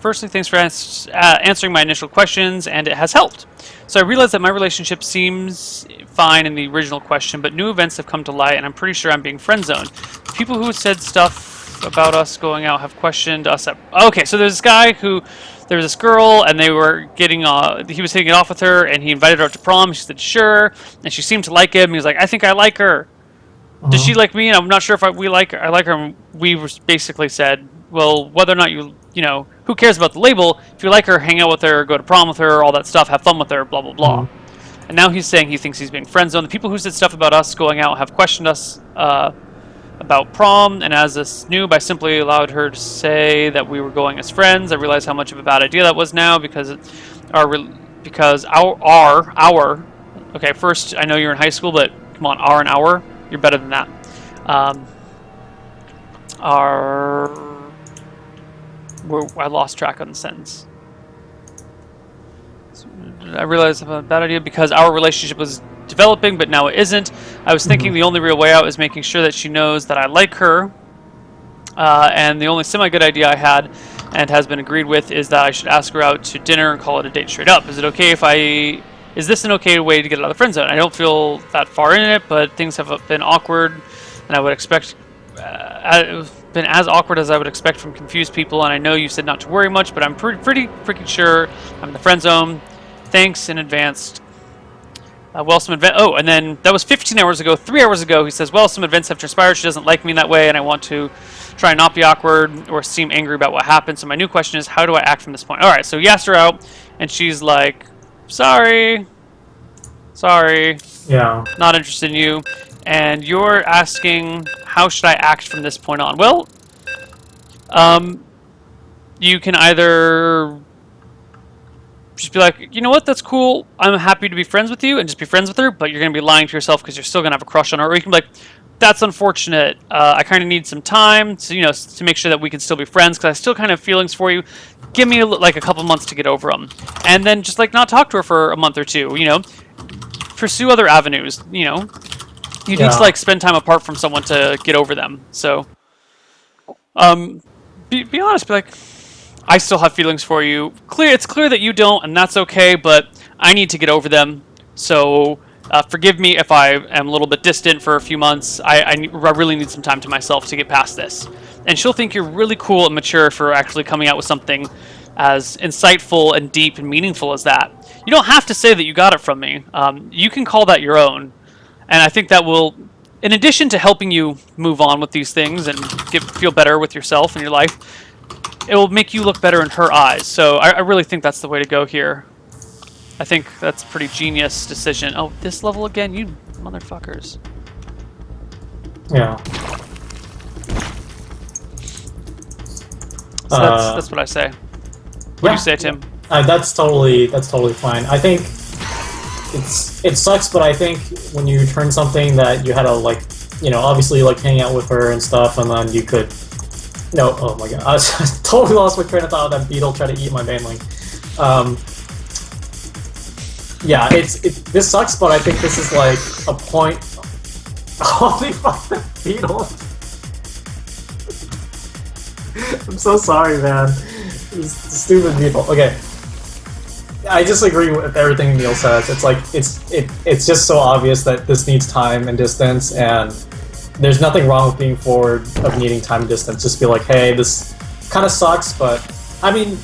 Firstly, thanks for answering my initial questions, and it has helped. So I realize that my relationship seems fine in the original question, but new events have come to light, and I'm pretty sure I'm being friend-zoned. People who said stuff about us going out have questioned us. Okay, so there's this guy who... There was this girl, and they were getting, he was hitting it off with her, and he invited her out to prom. She said, sure, and she seemed to like him. He was like, I think I like her. Does she like me? And I'm not sure if I like her. And we basically said, well, whether or not you know, who cares about the label? If you like her, hang out with her, go to prom with her, all that stuff, have fun with her, blah, blah, blah. And now he's saying he thinks he's being friend-zoned. The people who said stuff about us going out have questioned us, about prom, and as a noob, I simply allowed her to say that we were going as friends. I realize how much of a bad idea that was now because our okay, first, I know you're in high school, but come on, our and our, you're better than that. I lost track on the sentence. I realized about a bad idea because our relationship was developing, but now it isn't. I was thinking the only real way out is making sure that she knows that I like her. And the only semi-good idea I had and has been agreed with is that I should ask her out to dinner and call it a date straight up. Is it okay if is this an okay way to get out of the friend zone? I don't feel that far in it, but things have been awkward, and I would expect, been as awkward as I would expect from confused people, and I know you said not to worry much, but I'm pretty freaking sure I'm in the friend zone. Thanks in advance. Well, some event. Oh, and then that was 15 hours ago. 3 hours ago, he says, well, some events have transpired. She doesn't like me in that way, and I want to try and not be awkward or seem angry about what happened. So my new question is, how do I act from this point? All right, so he asked her out, and she's like, sorry, yeah, not interested in you. And you're asking, how should I act from this point on? Well, you can either just be like, you know what, that's cool, I'm happy to be friends with you, and just be friends with her, but you're going to be lying to yourself because you're still going to have a crush on her. Or you can be like, that's unfortunate, I kind of need some time to, you know, to make sure that we can still be friends because I still kind of have feelings for you. Give me like a couple months to get over them. And then just like not talk to her for a month or two, you know, pursue other avenues, you know. You need to like spend time apart from someone to get over them. So, be honest, be like, I still have feelings for you. It's clear that you don't, and that's okay, but I need to get over them. So, forgive me if I am a little bit distant for a few months. I really need some time to myself to get past this. And she'll think you're really cool and mature for actually coming out with something as insightful and deep and meaningful as that. You don't have to say that you got it from me. You can call that your own. And I think that will, in addition to helping you move on with these things and feel better with yourself and your life, it will make you look better in her eyes. So I really think that's the way to go here. I think that's a pretty genius decision. Oh, this level again? You motherfuckers. Yeah. So that's what I say. What do you say, Tim? That's totally fine. I think it sucks, but I think when you turn something that you had to like, you know, obviously like hang out with her and stuff, and then you could, no, oh my god, I totally lost my train of thought. That beetle tried to eat my baneling. Yeah, this sucks, but I think this is like a point. Holy fuck, the beetle! I'm so sorry, man. This stupid beetle. Okay. I disagree with everything Neil says. It's like it's just so obvious that this needs time and distance, and there's nothing wrong with being forward of needing time and distance. Just be like, hey, this kind of sucks, but I mean,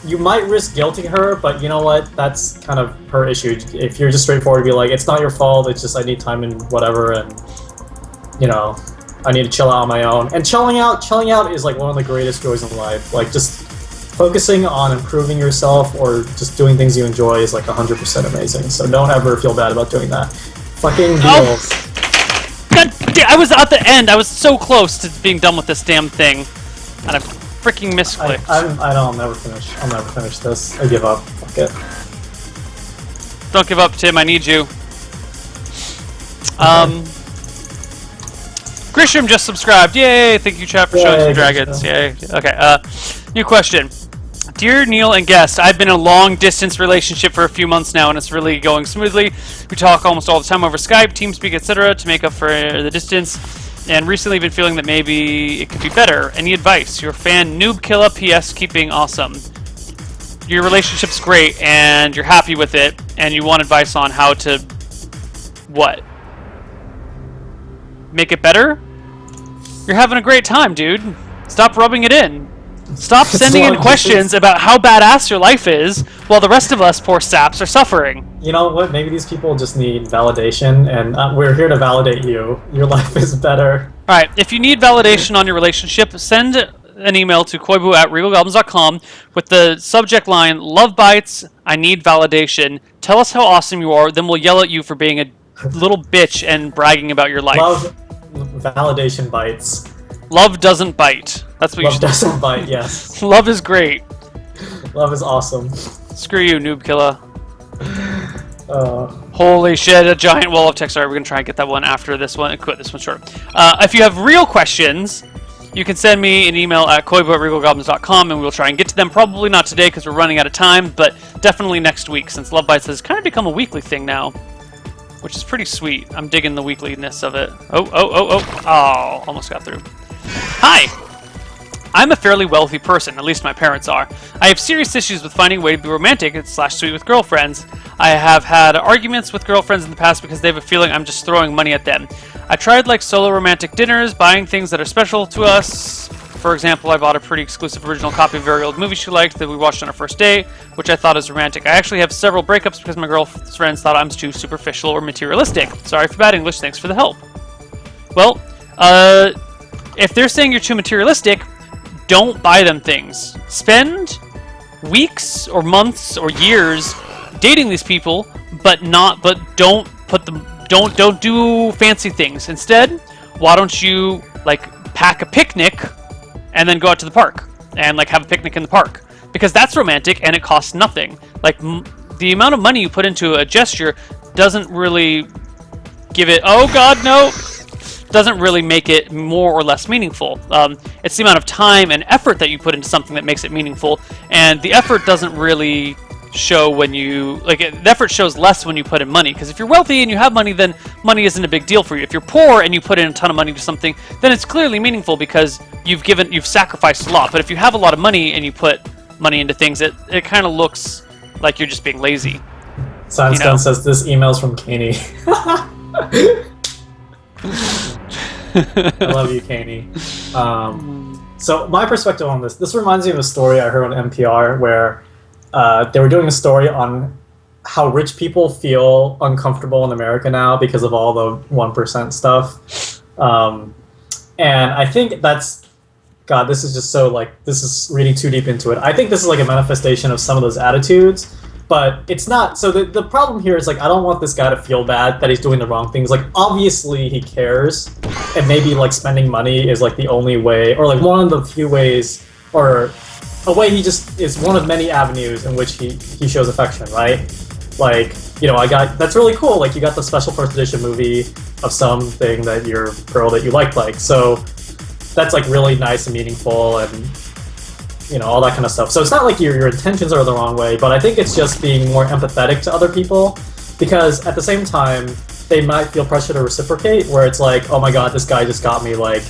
you might risk guilting her, but you know what? That's kind of her issue. If you're just straightforward, be like, it's not your fault. It's just I need time and whatever, and you know, I need to chill out on my own. And chilling out is like one of the greatest joys in life. Like just focusing on improving yourself or just doing things you enjoy is like 100% amazing. So don't ever feel bad about doing that. Fucking deals. God damn, I was at the end. I was so close to being done with this damn thing, and I freaking misclicked. I'll never finish. I'll never finish this. I give up. Fuck it. Don't give up, Tim. I need you. Grisham just subscribed. Yay! Thank you, chat, for showing some dragons. Yay. Okay. New question. Dear Neil and guest, I've been in a long-distance relationship for a few months now, and it's really going smoothly. We talk almost all the time over Skype, TeamSpeak, etc. to make up for the distance, and recently been feeling that maybe it could be better. Any advice? Your fan, NoobKilla, PS, keep being awesome. Your relationship's great, and you're happy with it, and you want advice on how to... what? Make it better? You're having a great time, dude. Stop rubbing it in. Stop sending in questions about how badass your life is, while the rest of us, poor saps, are suffering. You know what? Maybe these people just need validation, and we're here to validate you. Your life is better. Alright, if you need validation on your relationship, send an email to koibu@regalgoblins.com with the subject line, LoveBytes, I need validation. Tell us how awesome you are, then we'll yell at you for being a little bitch and bragging about your life. Love validation bites. Love doesn't bite. That's what you should do. Love doesn't bite, yes. Love is great. Love is awesome. Screw you, NoobKilla. Holy shit, a giant wall of text. Alright, we're going to try and get that one after this one and quit this one short. If you have real questions, you can send me an email at koibu@regalgoblins.com and we'll try and get to them. Probably not today because we're running out of time, but definitely next week since LoveBytes has kind of become a weekly thing now, which is pretty sweet. I'm digging the weekliness of it. Oh, almost got through. Hi! I'm a fairly wealthy person, at least my parents are. I have serious issues with finding a way to be romantic / sweet with girlfriends. I have had arguments with girlfriends in the past because they have a feeling I'm just throwing money at them. I tried like solo romantic dinners, buying things that are special to us. For example, I bought a pretty exclusive original copy of a very old movie she liked that we watched on our first date, which I thought was romantic. I actually have several breakups because my girlfriends thought I'm too superficial or materialistic. Sorry for bad English, thanks for the help. Well, if they're saying you're too materialistic, don't buy them things. Spend weeks or months or years dating these people, but don't do fancy things. Instead, why don't you like pack a picnic and then go out to the park and like have a picnic in the park? Because that's romantic and it costs nothing. Like the amount of money you put into a gesture doesn't really give it, oh god, no, doesn't really make it more or less meaningful. It's the amount of time and effort that you put into something that makes it meaningful, and the effort doesn't really show when you, like, the effort shows less when you put in money, because if you're wealthy and you have money, then money isn't a big deal for you. If you're poor and you put in a ton of money to something, then it's clearly meaningful because you've sacrificed a lot. But if you have a lot of money and you put money into things, it kind of looks like you're just being lazy. Science says this email's from Kanie. I love you, Kanie. So my perspective on this reminds me of a story I heard on NPR where they were doing a story on how rich people feel uncomfortable in America now because of all the 1% stuff. And I think that's, God, this is just so like, this is reading too deep into it. I think this is like a manifestation of some of those attitudes, but it's not. So the problem here is like, I don't want this guy to feel bad that he's doing the wrong things. Like, obviously he cares, and maybe like spending money is like the only way, or like one of the few ways, or a way he just is one of many avenues in which he shows affection, right? Like, you know, that's really cool. Like, you got the special first edition movie of something that your girl that you like. So that's like really nice and meaningful, and you know, all that kind of stuff. So it's not like your intentions are the wrong way, but I think it's just being more empathetic to other people, because at the same time they might feel pressure to reciprocate, where it's like, oh my god, this guy just got me like,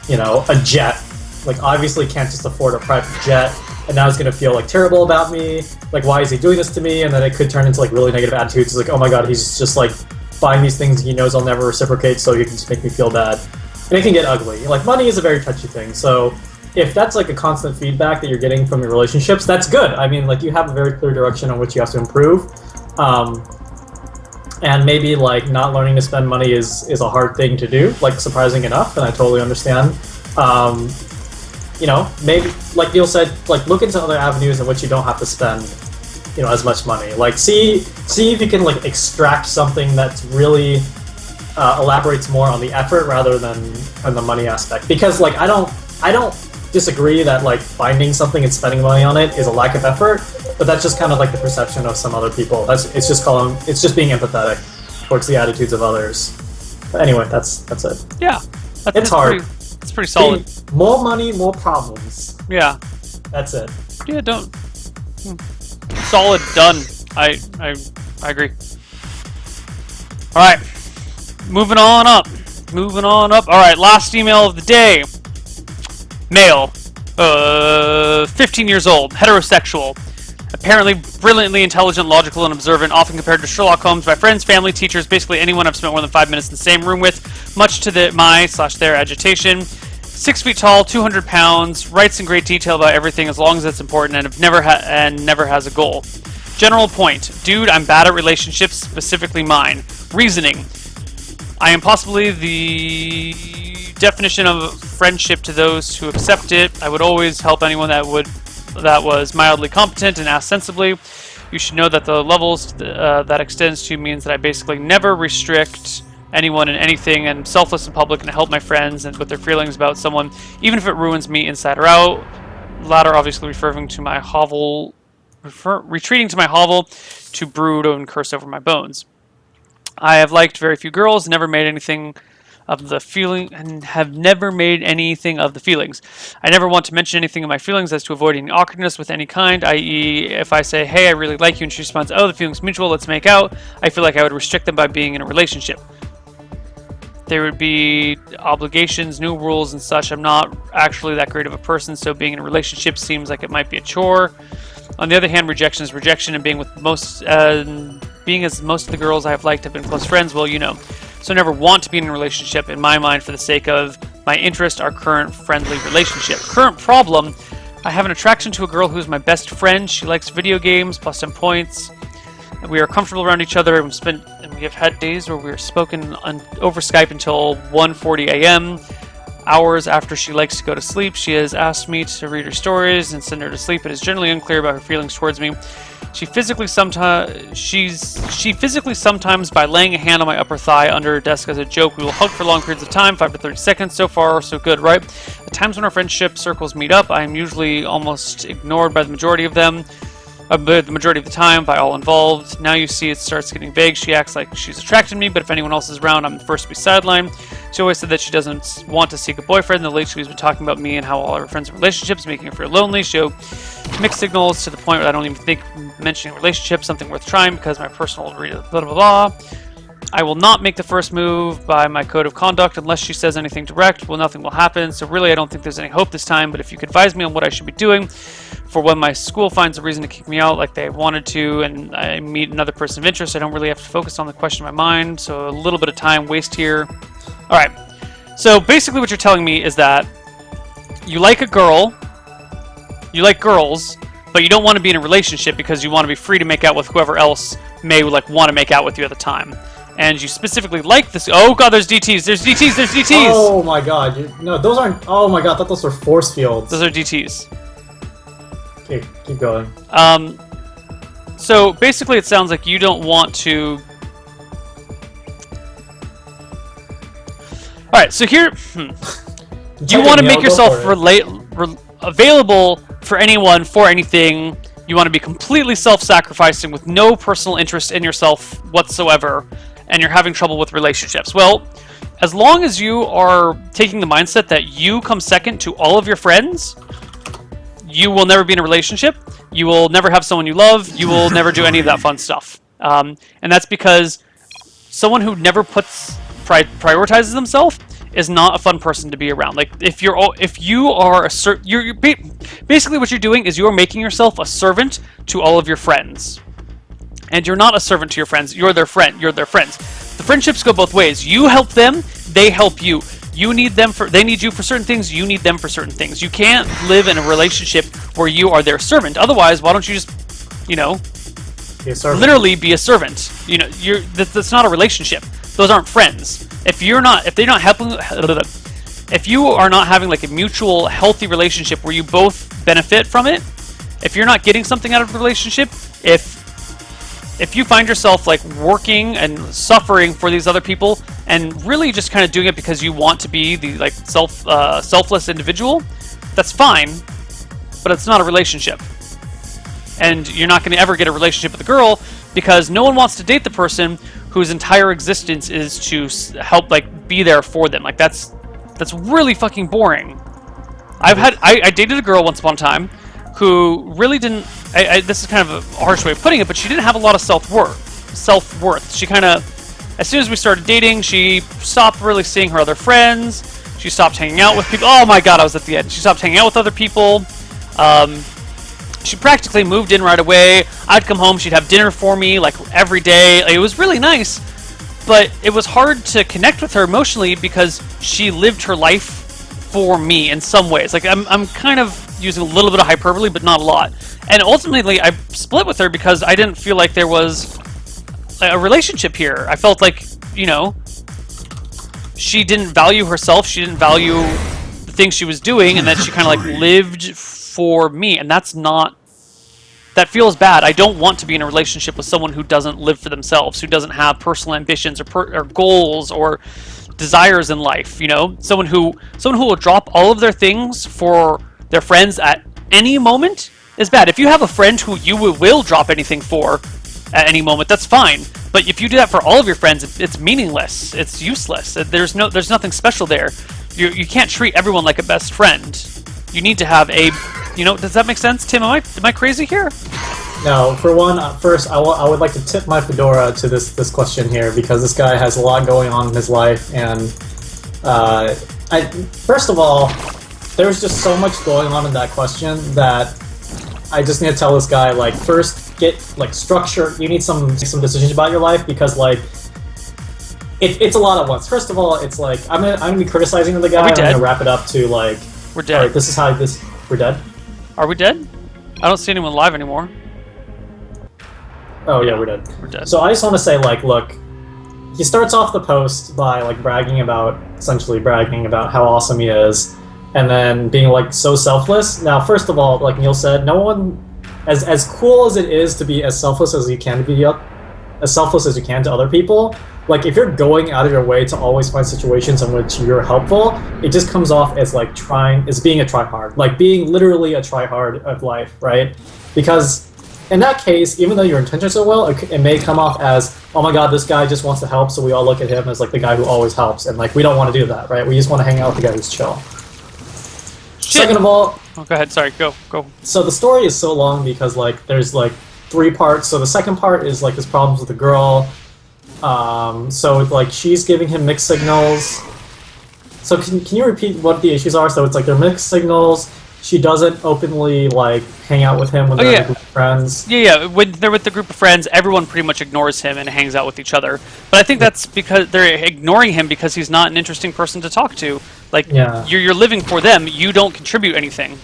you know, a jet. Like, obviously can't just afford a private jet, and now he's gonna feel like terrible about me. Like, why is he doing this to me? And then it could turn into like really negative attitudes. It's like, oh my god, he's just like buying these things he knows I'll never reciprocate, so he can just make me feel bad. And it can get ugly. Like, money is a very touchy thing. So if that's like a constant feedback that you're getting from your relationships, that's good. I mean, like, you have a very clear direction on which you have to improve. And maybe like not learning to spend money is a hard thing to do, like, surprising enough, and I totally understand. You know, maybe, like Neil said, like, look into other avenues in which you don't have to spend, you know, as much money. Like, see if you can like extract something that's really elaborates more on the effort rather than on the money aspect. Because like I don't disagree that like finding something and spending money on it is a lack of effort, but that's just kind of like the perception of some other people. It's just being empathetic towards the attitudes of others. But anyway, that's it. Yeah, it's hard. It's pretty solid. More money, more problems. Yeah. That's it. Yeah, don't. Solid, done. I agree. All right, moving on up. All right, last email of the day. Male, 15 years old, heterosexual. Apparently brilliantly intelligent, logical, and observant, often compared to Sherlock Holmes by friends, family, teachers, basically anyone I've spent more than 5 minutes in the same room with, much to their agitation. 6 feet tall, 200 pounds, writes in great detail about everything as long as it's important, and never has a goal. General point: dude, I'm bad at relationships, specifically mine. Reasoning: I am possibly the definition of friendship to those who accept it. I would always help anyone that was mildly competent and asked sensibly. You should know that the levels that extends to means that I basically never restrict anyone in anything, and selfless in public, and help my friends and with their feelings about someone, even if it ruins me inside or out. Latter obviously retreating to my hovel to brood and curse over my bones. I have liked very few girls, never made anything of the feeling, and have never made anything of the feelings. I never want to mention anything of my feelings as to avoiding awkwardness with any kind, i.e. if I say, hey, I really like you, and she responds, oh, the feeling's mutual, let's make out, I feel like I would restrict them by being in a relationship. There would be obligations, new rules, and such. I'm not actually that great of a person, so being in a relationship seems like it might be a chore. On the other hand, rejection is rejection, and being as most of the girls I have liked have been close friends, well, you know. So I never want to be in a relationship, in my mind, for the sake of my interest, our current friendly relationship. Current problem: I have an attraction to a girl who is my best friend. She likes video games, plus some points. We are comfortable around each other, and we have had days where we are spoken over Skype until 1:40 a.m. Hours after she likes to go to sleep. She has asked me to read her stories and send her to sleep, but is generally unclear about her feelings towards me. She physically sometimes, by laying a hand on my upper thigh under her desk as a joke. We will hug for long periods of time, 5 to 30 seconds. So far, so good, right? At times when our friendship circles meet up, I am usually almost ignored by the majority of them. The majority of the time by all involved. Now you see it starts getting vague. She acts like she's attracted to me, but if anyone else is around, I'm the first to be sidelined. She always said that she doesn't want to seek a boyfriend. And lately she's been talking about me and how all her friends have relationships, making her feel lonely. She showed mixed signals to the point where I don't even think mentioning a relationship something worth trying because my personal blah blah blah. I will not make the first move by my code of conduct unless she says anything direct. Well, nothing will happen. So really, I don't think there's any hope this time. But if you could advise me on what I should be doing for when my school finds a reason to kick me out like they wanted to, and I meet another person of interest, I don't really have to focus on the question in my mind. So a little bit of time waste here. All right. So basically, what you're telling me is that you like a girl, you like girls, but you don't want to be in a relationship because you want to be free to make out with whoever else may like want to make out with you at the time. And you specifically like this. Oh god, there's DTs. There's DTs. There's DTs. Oh my god. No, those aren't. Oh my god, I thought those were force fields. Those are DTs. Okay, keep going. So basically, it sounds like you don't want to. All right. So here, you want to make yourself available for anyone, for anything. You want to be completely self-sacrificing with no personal interest in yourself whatsoever, and you're having trouble with relationships. Well, as long as you are taking the mindset that you come second to all of your friends, you will never be in a relationship. You will never have someone you love. You will never do any of that fun stuff. And that's because someone who never prioritizes themselves is not a fun person to be around. Like if you are basically what you're doing is you're making yourself a servant to all of your friends, and you're not a servant to your friends. You're their friend. You're their friends. The friendships go both ways. You help them, they help you. You need them they need you for certain things. You need them for certain things. You can't live in a relationship where you are their servant. Otherwise, why don't you just, Be a servant. literally be a servant? That's not a relationship. Those aren't friends. If you are not having like a mutual healthy relationship where you both benefit from it, if you're not getting something out of the relationship, if you find yourself like working and suffering for these other people and really just kind of doing it because you want to be the like selfless individual, that's fine, but it's not a relationship. And you're not going to ever get a relationship with a girl because no one wants to date the person whose entire existence is to help like be there for them. Like that's really fucking boring. I dated a girl once upon a time who really didn't. This is kind of a harsh way of putting it, but she didn't have a lot of self-worth. She kind of, as soon as we started dating, she stopped really seeing her other friends. She stopped hanging out with people. Oh my god, I was at the end. She stopped hanging out with other people. She practically moved in right away. I'd come home, she'd have dinner for me like every day. It was really nice, but it was hard to connect with her emotionally because she lived her life for me in some ways. Like I'm kind of using a little bit of hyperbole, but not a lot. And ultimately, I split with her because I didn't feel like there was a relationship here. I felt like, she didn't value herself. She didn't value the things she was doing, and that she kind of like lived for me, and that feels bad. I don't want to be in a relationship with someone who doesn't live for themselves, who doesn't have personal ambitions or goals or desires in life. Someone who will drop all of their things for their friends at any moment is bad. If you have a friend who you will drop anything for at any moment, that's fine. But if you do that for all of your friends, it's meaningless. It's useless. There's nothing special there. You can't treat everyone like a best friend. You need to have does that make sense, Tim? Am I crazy here? No, for one, first I would like to tip my fedora to this question here because this guy has a lot going on in his life, and first of all, there's just so much going on in that question that I just need to tell this guy, like, first get like structure. You need some decisions about your life because like it's a lot at once. First of all, it's like I'm gonna be criticizing the guy. I'm gonna wrap it up to like we're dead. All right, this is how we're dead. Are we dead? I don't see anyone live anymore. Oh yeah, we're dead. We're dead. So I just want to say, like, look, he starts off the post by like essentially bragging about how awesome he is, and then being like so selfless. Now, first of all, like Neil said, no one, as cool as it is to be as selfless as you can to other people. Like, if you're going out of your way to always find situations in which you're helpful, it just comes off as like being a tryhard, like being literally a tryhard of life, right? Because in that case, even though your intentions are well, it may come off as, oh my god, this guy just wants to help, so we all look at him as like the guy who always helps, and like we don't want to do that, right? We just want to hang out with the guy who's chill. Shit. Second of all, go ahead. Sorry, go. So the story is so long because like there's like 3 parts. So the second part is like his problems with the girl. So like she's giving him mixed signals. So can you repeat what the issues are? So it's like they're mixed signals. She doesn't openly like hang out with him when they're with a group of friends. Yeah. When they're with the group of friends, everyone pretty much ignores him and hangs out with each other. But I think that's because they're ignoring him because he's not an interesting person to talk to. Like Yeah. you're living for them. You don't contribute anything.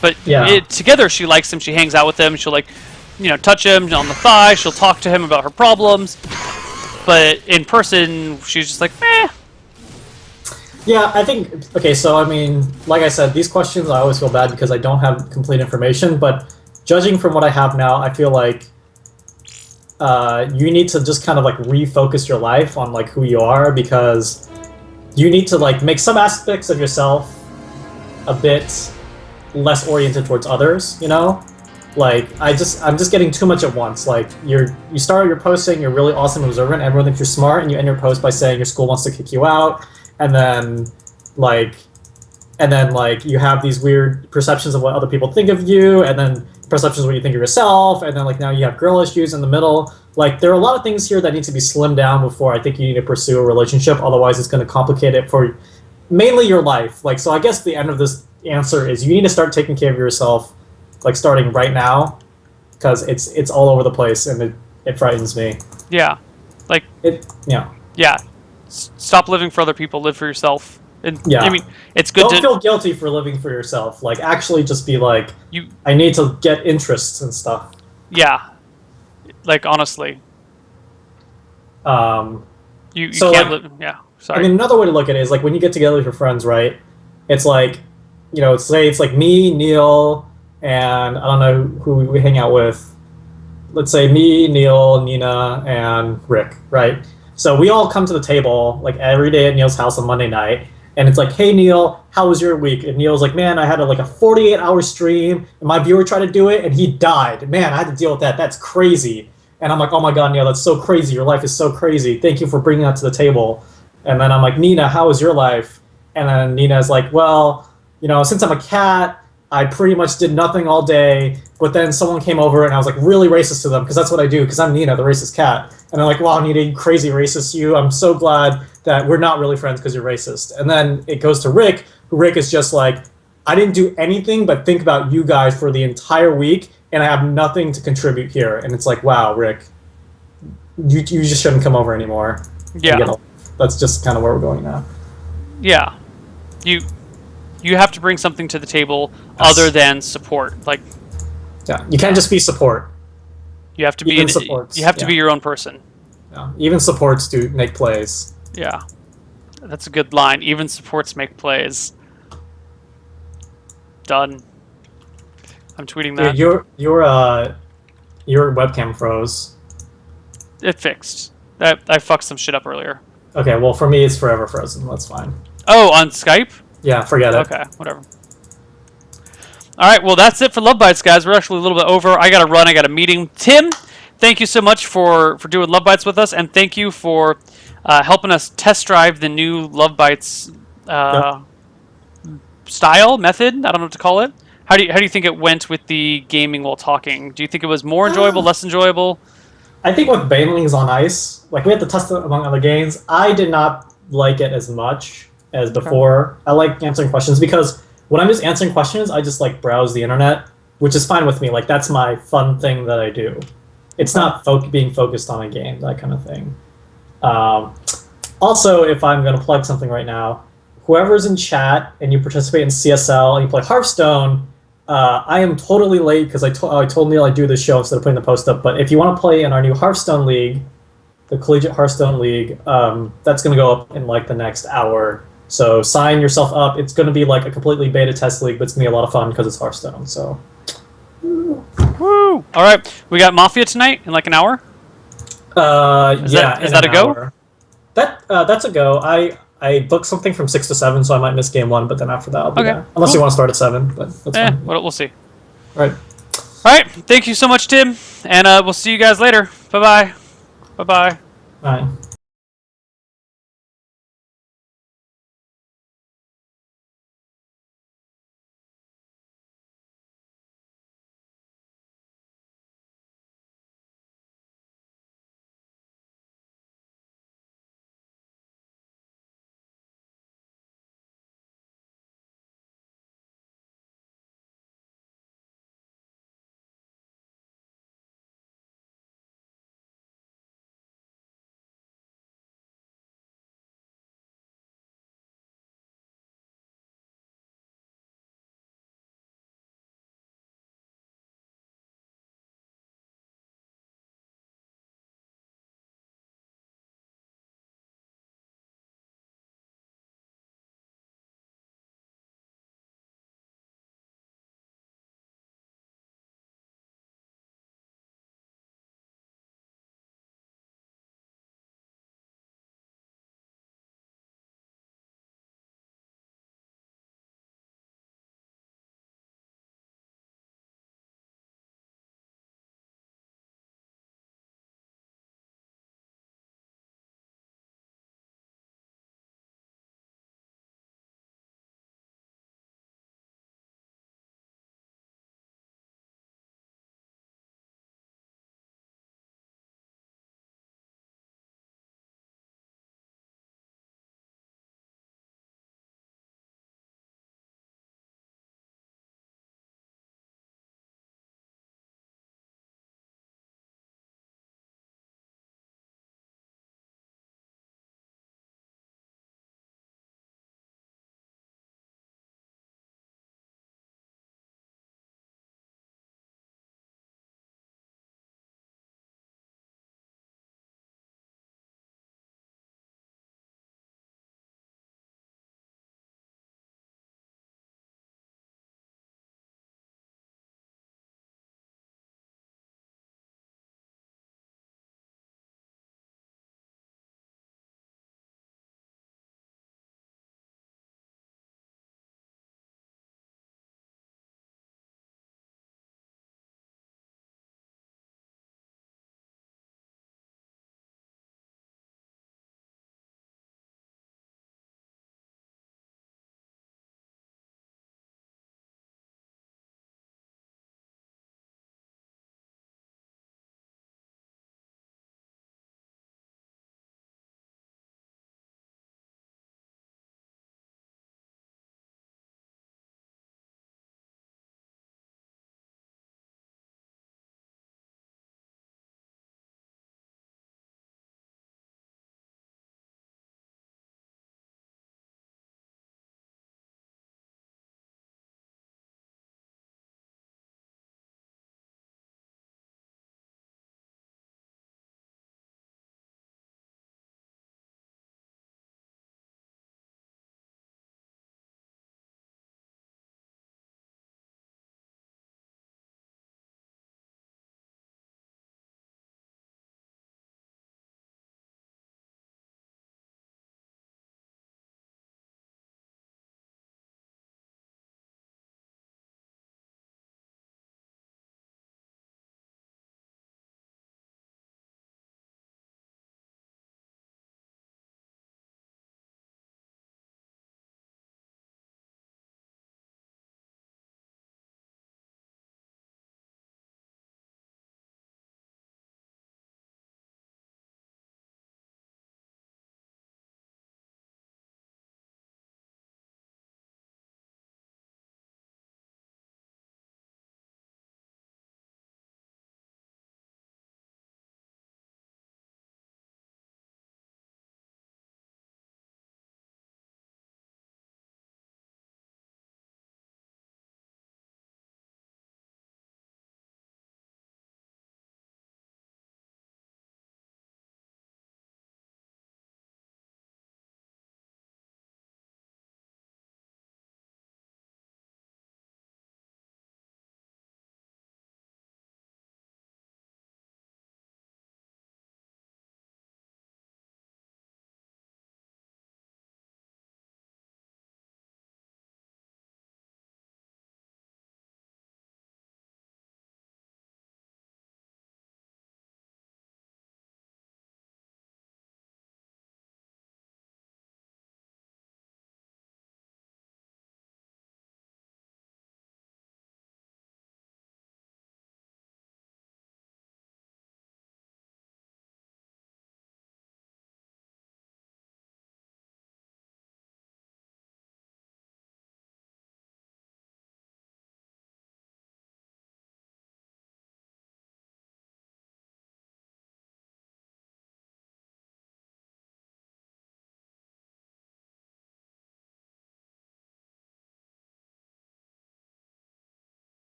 But Yeah. together, she likes him. She hangs out with him. She'll like, touch him on the thigh. She'll talk to him about her problems. But in person, she's just like, meh. Yeah, I think, okay, so I mean, like I said, these questions I always feel bad because I don't have complete information, but judging from what I have now, I feel like you need to just kind of like refocus your life on like who you are, because you need to like make some aspects of yourself a bit less oriented towards others, you know? Like, I'm just getting too much at once. Like, you start your post saying you're really awesome and observant, everyone thinks you're smart, and you end your post by saying your school wants to kick you out, and then you have these weird perceptions of what other people think of you, and then perceptions of what you think of yourself, and then like now you have girl issues in the middle. Like, there are a lot of things here that need to be slimmed down before I think you need to pursue a relationship. Otherwise, it's going to complicate it for mainly your life. Like, so I guess the end of this answer is you need to start taking care of yourself, like starting right now, because it's all over the place and it frightens me. Yeah, like yeah. Stop living for other people. Live for yourself. And Yeah. I mean, it's good Don't feel guilty for living for yourself. Like, actually just be like, I need to get interests and stuff. Yeah. Like, honestly. You so can't like, live. Yeah. Sorry. I mean, another way to look at it is like when you get together with your friends, right? It's like, say it's like me, Neil, and I don't know who we hang out with. Let's say me, Neil, Nina, and Rick, right? So we all come to the table like every day at Neil's house on Monday night, and it's like, hey Neil, how was your week? And Neil's like, man, I had a 48-hour stream, and my viewer tried to do it, and he died. Man, I had to deal with that. That's crazy. And I'm like, oh my god, Neil, that's so crazy. Your life is so crazy. Thank you for bringing that to the table. And then I'm like, Nina, how was your life? And then Nina's like, well, since I'm a cat, I pretty much did nothing all day, but then someone came over and I was like really racist to them, because that's what I do, because I'm Nina, the racist cat. And they're like, wow, Nina, you crazy racist, you. I'm so glad that we're not really friends because you're racist. And then it goes to Rick, who Rick is just like, I didn't do anything but think about you guys for the entire week, and I have nothing to contribute here. And it's like, wow, Rick, you just shouldn't come over anymore. Yeah. That's just kind of where we're going now. Yeah. You have to bring something to the table other than support. Like, yeah, you can't just be support. You have to be be your own person. Yeah. Even supports do make plays. Yeah. That's a good line. Even supports make plays. Done. I'm tweeting that. Dude, your webcam froze. It fixed. I fucked some shit up earlier. Okay, well for me it's forever frozen. That's fine. Oh, on Skype? Yeah, forget it. Okay, whatever. All right, well, that's it for LoveBytes, guys. We're actually a little bit over. I got to run. I got a meeting. Tim, thank you so much for doing LoveBytes with us, and thank you for helping us test drive the new LoveBytes style, method. I don't know what to call it. How do you think it went with the gaming while talking? Do you think it was more enjoyable, less enjoyable? I think with Banelings on Ice, like we had to test it among other games. I did not like it as much as before. I like answering questions because when I'm just answering questions, I just like browse the internet, which is fine with me. Like that's my fun thing that I do. It's not being focused on a game, that kind of thing. Also, if I'm going to plug something right now, whoever's in chat and you participate in CSL and you play Hearthstone, I am totally late because I told Neil I'd do this show instead of putting the post up. But if you want to play in our new Hearthstone League, the Collegiate Hearthstone League, that's going to go up in like the next hour. So sign yourself up. It's going to be like a completely beta test league, but it's going to be a lot of fun because it's Hearthstone. So, woo! All right, we got Mafia tonight in like an hour. Is that a go? That's a go. I booked something from 6 to 7, so I might miss game 1, but then after that I'll be there. Unless you want to start at 7, but that's fine. We'll see. All right. All right. Thank you so much, Tim, and we'll see you guys later. Bye-bye. Bye-bye. Bye.